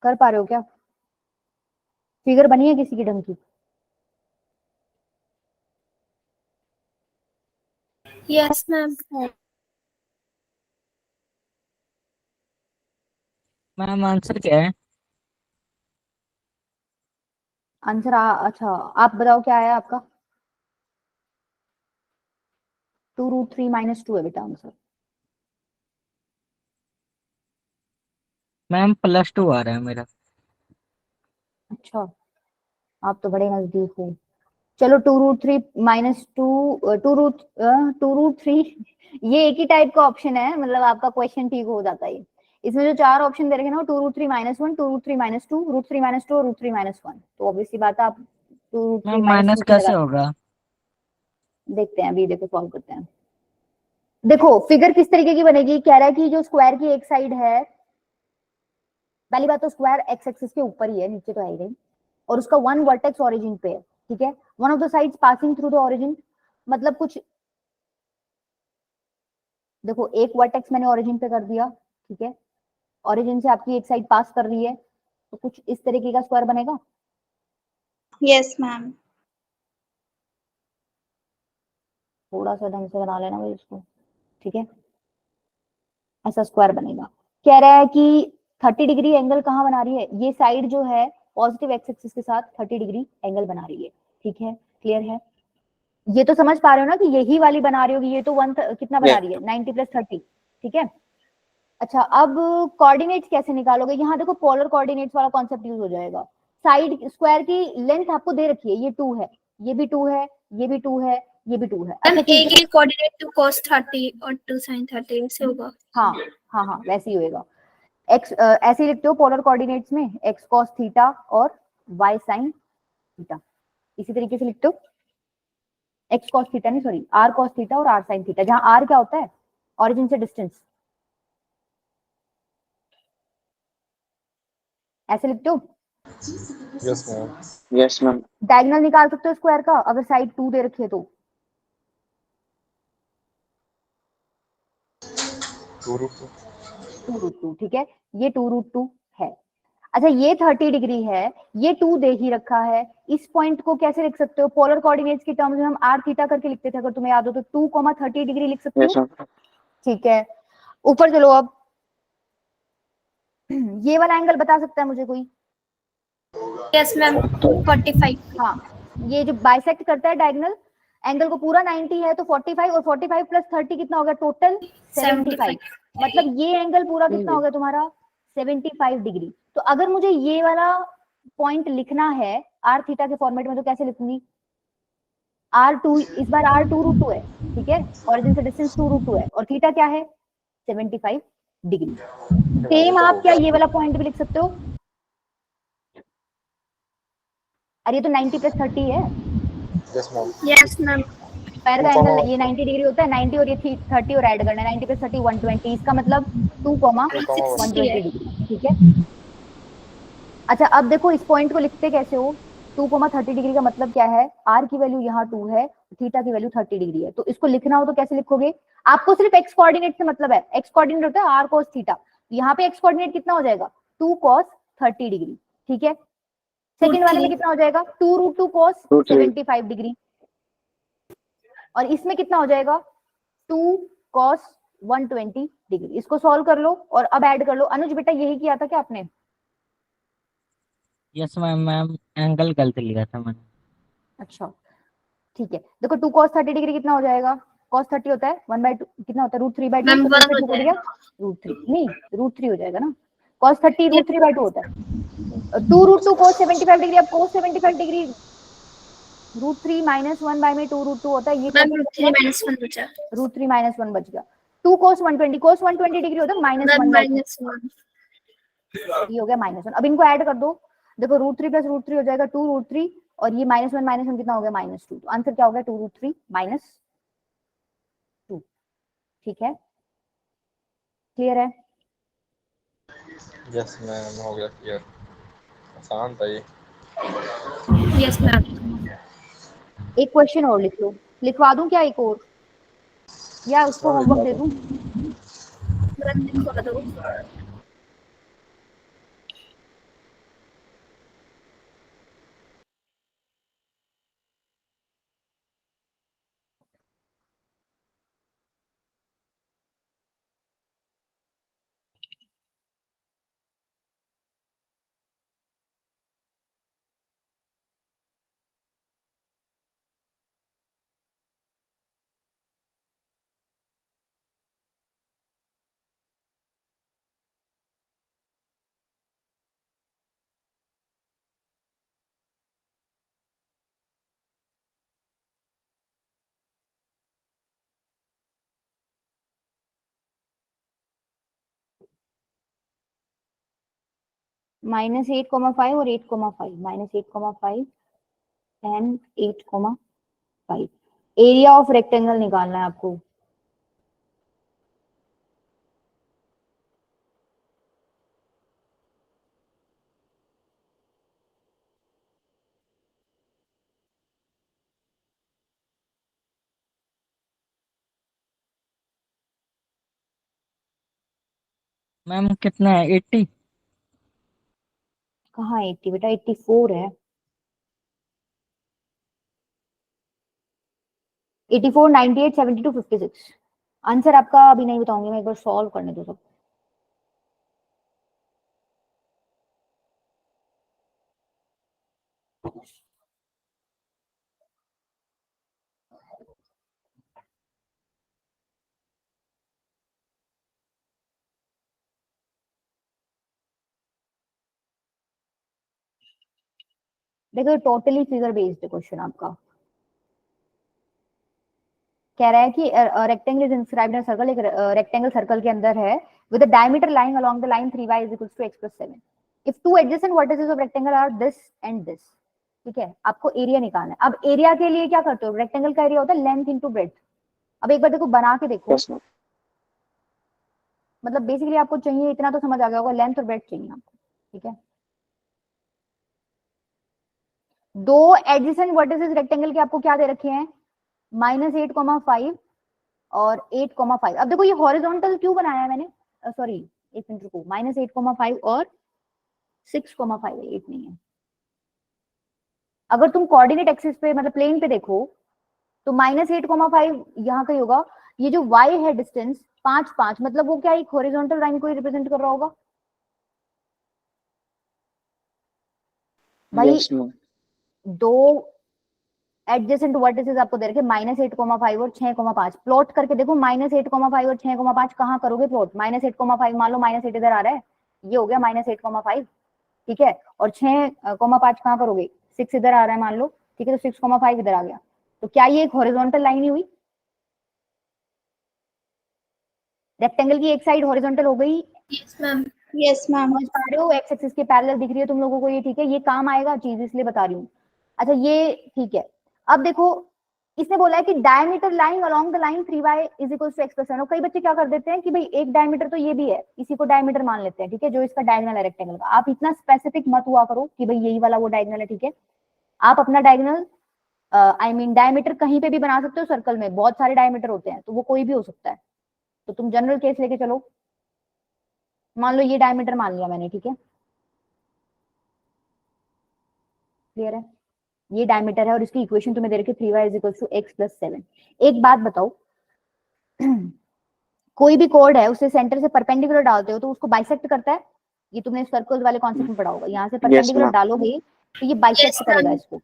कर पा रहे हो क्या? फिगर बनी है किसी की ढंग की? Yes ma'am. मैम आंसर क्या है? आंसर अच्छा आप बताओ क्या है आपका? 2√3 - 2 है बेटा आंसर। मैम +2 आ रहा है मेरा। अच्छा आप तो बड़े नजदीक हो। चलो 2√3 - 2 2√3 ये एक ही टाइप का ऑप्शन है, मतलब आपका क्वेश्चन ठीक हो जाता है। इसमें जो चार ऑप्शन दे रखे हैं ना, 2√3 - 1, 2√3 - 2, √3 - 2 और √3 - 1, तो ऑब्वियसली बात है आप 2√3 मैम - माइनस 2 की कैसे जगह होगा? देखते हैं, अभी देखो सॉल्व करते हैं। देखो फिगर किस तरीके की बनेगी, कह रहा है कि जो स्क्वायर की एक साइड है, पहली बात तो स्क्वायर एक्स एक्सिस के ऊपर ही है, नीचे तो है ही नहीं, और उसका वन वर्टेक्स ओरिजिन पे है, ठीक है। One of the sides passing through the origin, मतलब कुछ, देखो एक वर्टेक्स मैंने ओरिजिन पे कर दिया, ठीक है, ओरिजिन से आपकी एक साइड पास कर रही है, तो कुछ इस तरीके का स्क्वायर बनेगा। Yes, ma'am. थोड़ा सा ढंग से बना लेना भाई इसको, ठीक है, ऐसा स्क्वायर बनेगा। कह रहा है कि 30 डिग्री एंगल कहाँ बना रही है, ये साइड जो है पॉजिटिव एक्स एक्सिस के साथ 30 डिग्री एंगल बना रही है, ठीक है, क्लियर है। ये तो समझ पा रहे हो ना कि यही वाली बना रही होगी, ये तो कितना बना रही है, 90 + 30, ठीक है। अच्छा, अब कोऑर्डिनेट्स कैसे निकालोगे, यहाँ देखो पोलर कोऑर्डिनेट्स वाला कॉन्सेप्ट यूज हो जाएगा। साइड स्क्वायर की लेंथ आपको दे रखी है, ये 2 है, ये भी 2 है, ये भी 2 है, ये भी 2 है। मैम अच्छा एक ही कोऑर्डिनेट टू cos 30 और टू sin 30 ऐसे होगा। हाँ हाँ हाँ, वैसे ही होएगा। एक्स ऐसे ही लिखते हो पोलर कोऑर्डिनेट्स में, एक्स कॉस थीटा और वाई साइन थीटा, इसी तरीके से लिखते हो। एक्स कॉस थीटा नहीं, सॉरी, आर कॉस थीटा और आर साइन थीटा, जहां आर क्या होता है, ऑरिजिन से डिस्टेंस, ऐसे लिखते हो। Yes ma'am. Yes ma'am. Diagonal निकाल सकते हो स्क्वायर का, अगर साइड 2 दे रखी है तो 2√2। 2√2, ठीक है, ये 2√2 है। अच्छा, ये 30 डिग्री है, ये 2 दे ही रखा है, इस पॉइंट को कैसे लिख सकते हो, पोलर कोऑर्डिनेट्स की टर्म्स में हम आर थीटा करके लिखते थे, अगर तुम्हें याद हो तो 2, 30 डिग्री लिख सकते यस हो, मैम। ठीक है। ऊपर चलो अब, ये वाला एंगल बता सकता है मुझे कोई? Yes, ma'am. 245. हाँ, ये जो बाइसेक्ट करता है डायगोनल एंगल को, पूरा 90 है तो 45, और 45 + 30 कितना हो गया टोटल, 75, मतलब ये एंगल पूरा कितना हो गया तुम्हारा, 75 डिग्री। तो अगर मुझे ये वाला पॉइंट लिखना है आर थीटा के फॉर्मेट में, तो कैसे लिखूंगी, R2, इस बार R2√2 है, ठीक है, ऑरिजिन से डिस्टेंस 2√2 है, और थीटा क्या है, 75 डिग्री। सेम आप क्या ये वाला पॉइंट भी लिख सकते हो, अरे ये तो 90 + 30 है, यस मैम। Yes, ma'am. पैर का एंगल ये 90 डिग्री होता है, 90 और ये 30 और ऐड करना है, 90 + 30 120, इसका मतलब 2,120 डिग्री, ठीक है। अच्छा, अब देखो इस पॉइंट को लिखते कैसे हो, 2,30 डिग्री का मतलब क्या है, आर की वैल्यू यहाँ 2 है, थीटा की वैल्यू 30 डिग्री है, तो इसको लिखना हो तो कैसे लिखोगे, आपको सिर्फ एक्स कोऑर्डिनेट से मतलब है, एक्स कोऑर्डिनेट होता है आर cos थीटा, यहाँ पे एक्स कोऑर्डिनेट कितना हो जाएगा, 2 cos 30 डिग्री, ठीक है। सेकंड वाले में कितना हो जाएगा, 2√2 cos √3। 75 डिग्री, और इसमें कितना हो जाएगा, 2 cos 120 डिग्री। इसको सॉल्व कर लो और अब ऐड कर लो। अनुज बेटा यही किया था क्या आपने? यस मैम, मैम एंगल गलत लिया था मैंने। अच्छा, ठीक है, देखो 2 cos 30 डिग्री कितना हो जाएगा, cos 30 होता है 1/2, कितना होता है, √3/2, मैम तो 2 1 से हो 2 कट जाएगा। गया, √3 नहीं, √3 हो जाएगा ना, cos 30 √3/2 होता है, 2√2 cos 75 डिग्री, अब cos 75 डिग्री √3 - 1 बाय में 2√2 होता है, ये मैम कैसे √3 बचेगा, - 1 बचा। √3 - 1 बच गया। 2 cos 120, cos 120 डिग्री होता है मैम -1/2, -1। ये हो गया -1। अब इनको ऐड कर दो, देखो √3 + √3 हो जाएगा 2√3, और ये -1 कितना हो गया, -2, तो आंसर क्या हो गया, 2√3 - 2, ठीक है, क्लियर है। यस मैम, हो गया क्लियर। आसान था ये। Yes, ma'am. एक क्वेश्चन और लिख लो, लिखवा दूं क्या एक और, या उसको मैम होमवर्क लिखवा दे दो। दूं? मैम लिखवा दो। -8,5 और 8,5, -8,5 एंड 8,5। एरिया ऑफ रेक्टेंगल निकालना है आपको। मैम कितना है 80? कहाँ 80 बेटा, 84 है। 84, 98, 72, 56। आंसर आपका अभी नहीं बताऊंगी मैं, एक बार सॉल्व करने दो सब। देखो टोटली फिगर बेस्ड क्वेश्चन आपका कह रहा है कि rectangle is inscribed in circle, एक रेक्टेंगल सर्कल के अंदर है with the diameter lying along the line 3y is equals to x + 7 if two adjacent vertices of rectangle are this and this. ठीक है, आपको एरिया निकालना है। अब एरिया के लिए क्या करते हो, रेक्टेंगल का एरिया होता है लेंथ इनटू ब्रेड्थ। अब एक बार देखो बना के देखो, यस मैम। मतलब बेसिकली आपको चाहिए इतना तो समझ आ गया होगा, लेंथ और ब्रेड्थ चाहिए आपको। ठीक है, दो एडजेसेंट वर्टिसेस रेक्टेंगल के आपको क्या दे रखे हैं, -8,5 और 8,5। अब देखो ये हॉरिजॉन्टल क्यों बनाया है मैंने, सॉरी एक मिनट रुको, -8,5 और 6,5 है, 8 नहीं है। अगर तुम कोऑर्डिनेट एक्सिस पे मतलब प्लेन पे देखो तो -8,5 यहाँ का ही होगा। ये जो y है डिस्टेंस 5, 5 मतलब वो क्या एक हॉरिजॉन्टल लाइन को ही रिप्रेजेंट कर रहा होगा भाई। Yes ma'am. दो एडजेसेंट वर्टिसेस आपको दे रखे -8,5 और 6,5। प्लॉट करके देखो -8,5 और 6,5 कहाँ करोगे प्लॉट। -8,5 मान लो -8 इधर आ रहा है, ये हो गया -8,5। ठीक है, और 6,5 कहाँ करोगे, 6 इधर आ रहा है मान लो। ठीक है, तो 6,5 इधर आ गया। तो क्या ये एक हॉरिजॉन्टल लाइन ही हुई, रेक्टेंगल की एक साइड हॉरिजॉन्टल हो गई। Yes ma'am, yes ma'am. समझ पा रहे हो, एक्स एक्सिस के पैरेलल दिख रही है तुम लोगों को ये। ठीक है, ये काम आएगा चीज, इसलिए बता रही हूँ। अच्छा ये ठीक है। अब देखो इसने बोला है कि diameter lying along the line 3y is equal to x + 7। कई बच्चे क्या कर देते हैं कि भाई एक डायमीटर तो ये भी है, इसी को डायमीटर मान लेते हैं। ठीक है, जो इसका डायगोनल है रेक्टेंगल का। आप इतना स्पेसिफिक मत हुआ करो कि भाई यही वाला वो डायगोनल है। ठीक है, आप अपना डायगोनल आई मीन डायमीटर कहीं पे भी बना सकते हो। सर्कल में बहुत सारे डायमीटर होते हैं, तो वो कोई भी हो सकता है। तो तुम जनरल केस लेके चलो, मान लो ये डायमीटर मान लिया मैंने। ठीक है, क्लियर है, ये डायमीटर है और इसकी इक्वेशन तुम्हें दे रखी है 3y is equal to x + 7। एक बात बताओ, कोई भी कोड है उसे सेंटर से परपेंडिकुलर डालते हो तो उसको बाइसेक्ट करता है। ये तुमने सर्कल वाले कॉन्सेप्ट में पढ़ा होगा। यहाँ से परपेंडिकुलर ma'am. डालोगे तो ये बाइसेक्ट Yes, करेगा ma'am. इसको।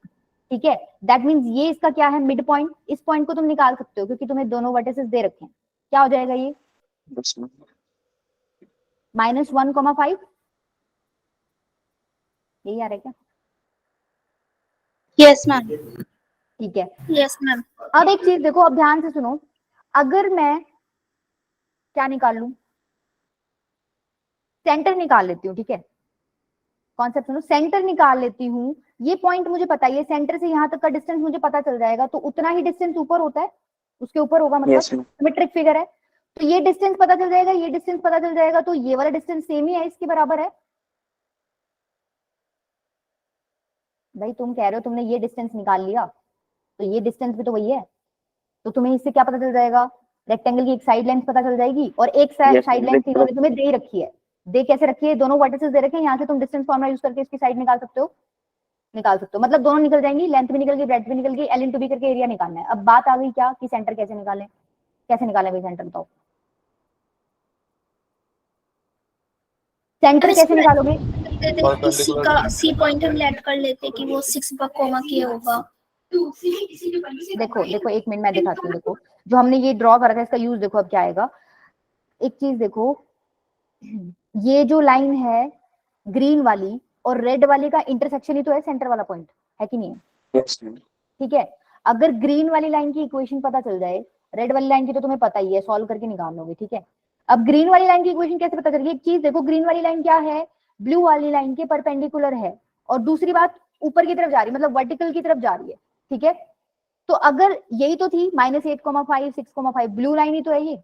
ठीक है, दैट मींस ये इसका क्या है, मिड पॉइंट। इस पॉइंट को तुम निकाल सकते हो क्योंकि तुम्हें दोनों वर्टिसेस दे रखे हैं। क्या हो जाएगा ये, यस मैम। -1,5 यही आ रहा है क्या। Yes, ma'am. ठीक है, Yes, ma'am. अब एक चीज देखो, अब ध्यान से सुनो। अगर मैं क्या निकाल लूं, सेंटर निकाल लेती हूँ। ठीक है, कॉन्सेप्ट सुनो, सेंटर निकाल लेती हूँ। ये पॉइंट मुझे पता है, सेंटर से यहाँ तक का डिस्टेंस मुझे पता चल जाएगा। तो उतना ही डिस्टेंस ऊपर होता है, उसके ऊपर होगा, मतलब यस मैम। सिमेट्रिक फिगर है। तो ये डिस्टेंस पता चल जाएगा, ये डिस्टेंस पता चल जाएगा। तो ये वाला डिस्टेंस सेम ही है, इसके बराबर है। भाई तुम कह रहे हो तुमने ये डिस्टेंस निकाल लिया, तो ये डिस्टेंस भी तो वही है। तो तुम्हें इससे क्या पता चल जाएगा, रेक्टेंगल की एक साइड लेंथ पता चल जाएगी और एक Yes, साइड ma'am. लेंथ इन्होंने तुम्हें दे रखी है। दे कैसे रखी है, दोनों वर्टिसेस दे रखे हैं। यहाँ से तुम डिस्टेंस फॉर्मूला यूज करके इसकी साइड निकाल सकते हो, मतलब दोनों निकल जाएंगी, लेंथ भी निकल गई, ब्रेड्थ भी निकल गई। L × B करके एरिया निकालना है। अब बात आ गई क्या कि सेंटर कैसे निकालें, कैसे निकालें भाई सेंटर, बताओ सेंटर कैसे निकालोगे। इसी का सी पॉइंट हम लेट कर लेते कि वो 6 कॉमा किया होगा। देखो देखो एक मिनट मैं दिखाती हूँ। देखो जो हमने ये ड्रॉ करा था इसका यूज देखो अब क्या आएगा। एक चीज देखो, ये जो लाइन है ग्रीन वाली और रेड वाली का इंटरसेक्शन ही तो है सेंटर वाला पॉइंट, है कि नहीं है। Yes ma'am. ठीक है, अगर ग्रीन वाली लाइन की इक्वेशन पता चल जाए, रेड वाली लाइन की तो तुम्हें पता ही है, सॉल्व करके निकाल लोगे। ठीक है, अब ग्रीन वाली लाइन की इक्वेशन कैसे पता चलेगी। एक चीज देखो, ग्रीन वाली लाइन क्या है, ब्लू वाली लाइन के परपेंडिकुलर है, और दूसरी बात ऊपर की तरफ जा रही है, मतलब वर्टिकल की तरफ जा रही है, ठीक है। तो अगर यही तो थी -8,5 6,5 ब्लू लाइन ही तो है ये,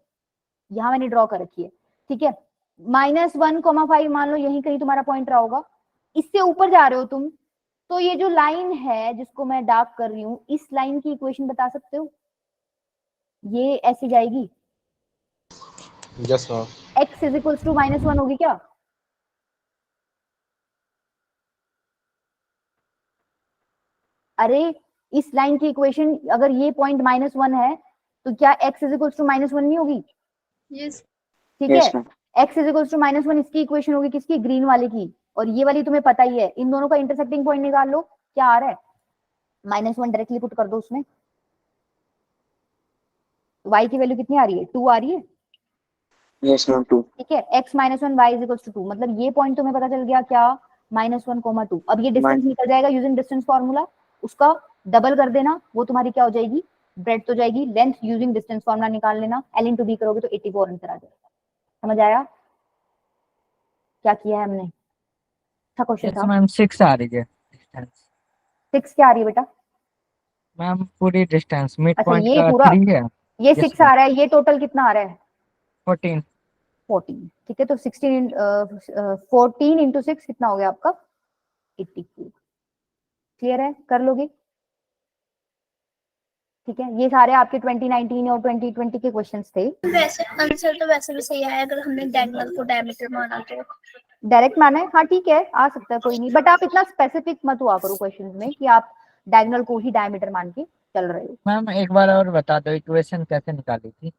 यहां मैंने ड्रॉ कर रखी है, ठीक है। -1,5 मान लो यहीं कहीं तुम्हारा पॉइंट रहा होगा, इससे ऊपर जा रहे हो तुम, तो ये जो लाइन है जिसको मैं डार्क कर रही हूँ, इस लाइन की इक्वेशन बता सकते हो? ये ऐसी जाएगी, yes ma'am. x is equals to -1 होगी क्या? अरे इस लाइन की इक्वेशन अगर ये पॉइंट -1 है तो क्या x इज इक्वल्स टू -1 नहीं होगी? यस ठीक यस है, ma'am. x is equals to -1 इसकी इक्वेशन होगी, किसकी? ग्रीन वाले की। और ये वाली तुम्हें पता ही है, इन दोनों का इंटरसेक्टिंग पॉइंट निकाल लो, क्या आ रहा है? -1 डायरेक्टली पुट कर दो उसमें, y की वैल्यू कितनी आ रही है? 2 आ रही है, यस मैम 2। ठीक है। x -1 y is equals to 2, मतलब ये पॉइंट तुम्हें पता चल गया क्या? -1, 2। अब ये डिस्टेंस निकल जाएगा यूजिंग डिस्टेंस फार्मूला, उसका डबल कर देना, वो तुम्हारी क्या हो जाएगी? ब्रेड तो जाएगी, लेंथ यूजिंग डिस्टेंस फार्मूला निकाल लेना, l इंटू b करोगे तो 84 आंसर आ जाएगा। समझ आया क्या किया है हमने? अच्छा क्वेश्चन यस था। मैम 6 आ रही है डिस्टेंस। 6 क्या आ रही है बेटा? मैम पूरी डिस्टेंस मिड अच्छा पॉइंट ये का पूरा, 3 है। ये Yes, 6 आ रहा है, ये टोटल कितना आ रहा है? 14। 14, ठीक है। तो 14 इंटू 6 कितना हो गया आपका? 82। क्लियर है, कर लोगे? ठीक है, ये सारे आपके 2019 और 2020 के क्वेश्चंस थे। वैसे आंसर तो वैसे भी सही आया अगर हमने डायगोनल को डायमीटर माना तो। डायरेक्ट माना है, हाँ ठीक है, आ सकता है, कोई नहीं, बट आप इतना स्पेसिफिक मत हुआ करो क्वेश्चंस में कि आप डायगोनल को ही डायमीटर मान के चल रहे हो। मैम एक बार और बता दो इक्वेशन कैसे निकाली थी?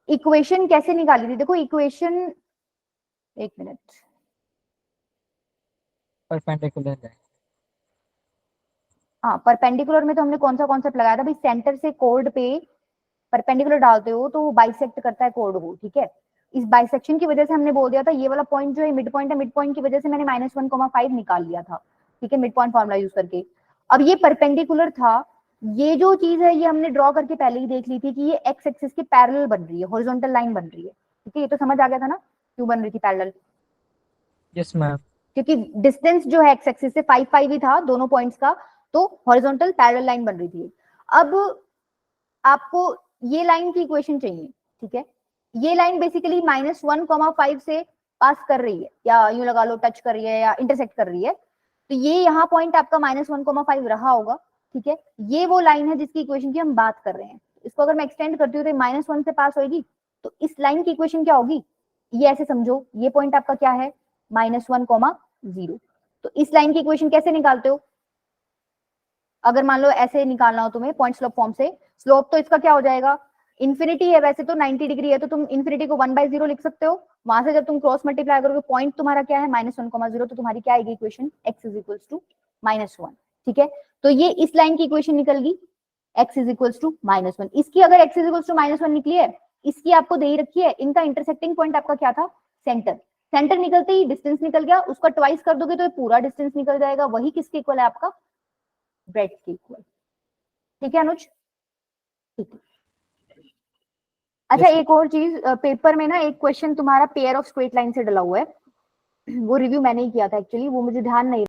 इक्वेशन कैसे निकाली थी? देखो इक्वेशन, एक मिनट, परपेंडिकुलर है। हाँ परपेंडिकुलर में तो हमने कौन सा कॉन्सेप्ट लगाया था भाई? सेंटर से कोड पे परपेंडिकुलर डालते हो तो वो बाइसेक्ट करता है कोड को, ठीक है। इस बाइसेक्शन की वजह से हमने बोल दिया था ये वाला पॉइंट जो है मिड पॉइंट है, मिड पॉइंट की वजह से मैंने -1,5 निकाल लिया था, ठीक है, मिड पॉइंट फॉर्मूला यूज करके। अब ये परपेंडिकुलर था, ये जो चीज है ये हमने ड्रॉ करके पहले ही देख ली थी कि ये एक्स एक्सिस के पैरेलल बन रही है, हॉरिजॉन्टल लाइन बन रही है, ठीक है। ये तो समझ आ गया था ना क्यों बन रही थी पैरेलल? Yes ma'am. क्योंकि डिस्टेंस जो है एक्स एक्सिस से 5 ही था दोनों पॉइंट्स का, तो हॉरिजॉन्टल पैरेलल लाइन बन रही थी। अब आपको ये लाइन की इक्वेशन चाहिए, ठीक है। ये लाइन बेसिकली -1,5 से पास कर रही है, या यूं लगा लो टच कर रही है या इंटरसेक्ट कर रही है, तो ये यहाँ पॉइंट आपका -1,5 रहा होगा, ठीक है। ये वो लाइन है जिसकी इक्वेशन की हम बात कर रहे हैं। इसको अगर मैं एक्सटेंड करती हूँ तो -1 से पास होगी, तो इस लाइन की इक्वेशन क्या होगी? ये ऐसे समझो, ये पॉइंट आपका क्या है? -1,0। तो इस लाइन की इक्वेशन कैसे निकालते हो? अगर मान लो ऐसे निकालना हो तुम्हें पॉइंट स्लोप फॉर्म से, स्लोप तो इसका क्या हो जाएगा? इन्फिनिटी है, वैसे तो 90 डिग्री है, तो तुम इन्फिनिटी को 1/0 लिख सकते हो। वहां से जब तुम क्रॉस मल्टीप्लाई करोगे पॉइंट तुम्हारा क्या है? -1,0, तो तुम्हारी क्या आएगी equation? x is equals to -1, ठीक है। तो ये इस लाइन की इक्वेशन निकल गई, x इज इक्वल्स टू -1। इसकी अगर x इज इक्वल्स टू -1 निकली है, इसकी आपको दे ही रखी है, इनका इंटरसेक्टिंग पॉइंट आपका क्या था? सेंटर। सेंटर निकलते ही डिस्टेंस निकल गया, उसका ट्वाइस कर दोगे तो ये पूरा डिस्टेंस निकल जाएगा, वही किसके इक्वल है? आपका ब्रेड के इक्वल, ठीक है अनुज? ठीक है। अच्छा एक और चीज, पेपर में ना एक क्वेश्चन तुम्हारा पेयर ऑफ स्ट्रेट लाइन से डला हुआ है, वो रिव्यू मैंने ही किया था एक्चुअली, वो मुझे ध्यान नहीं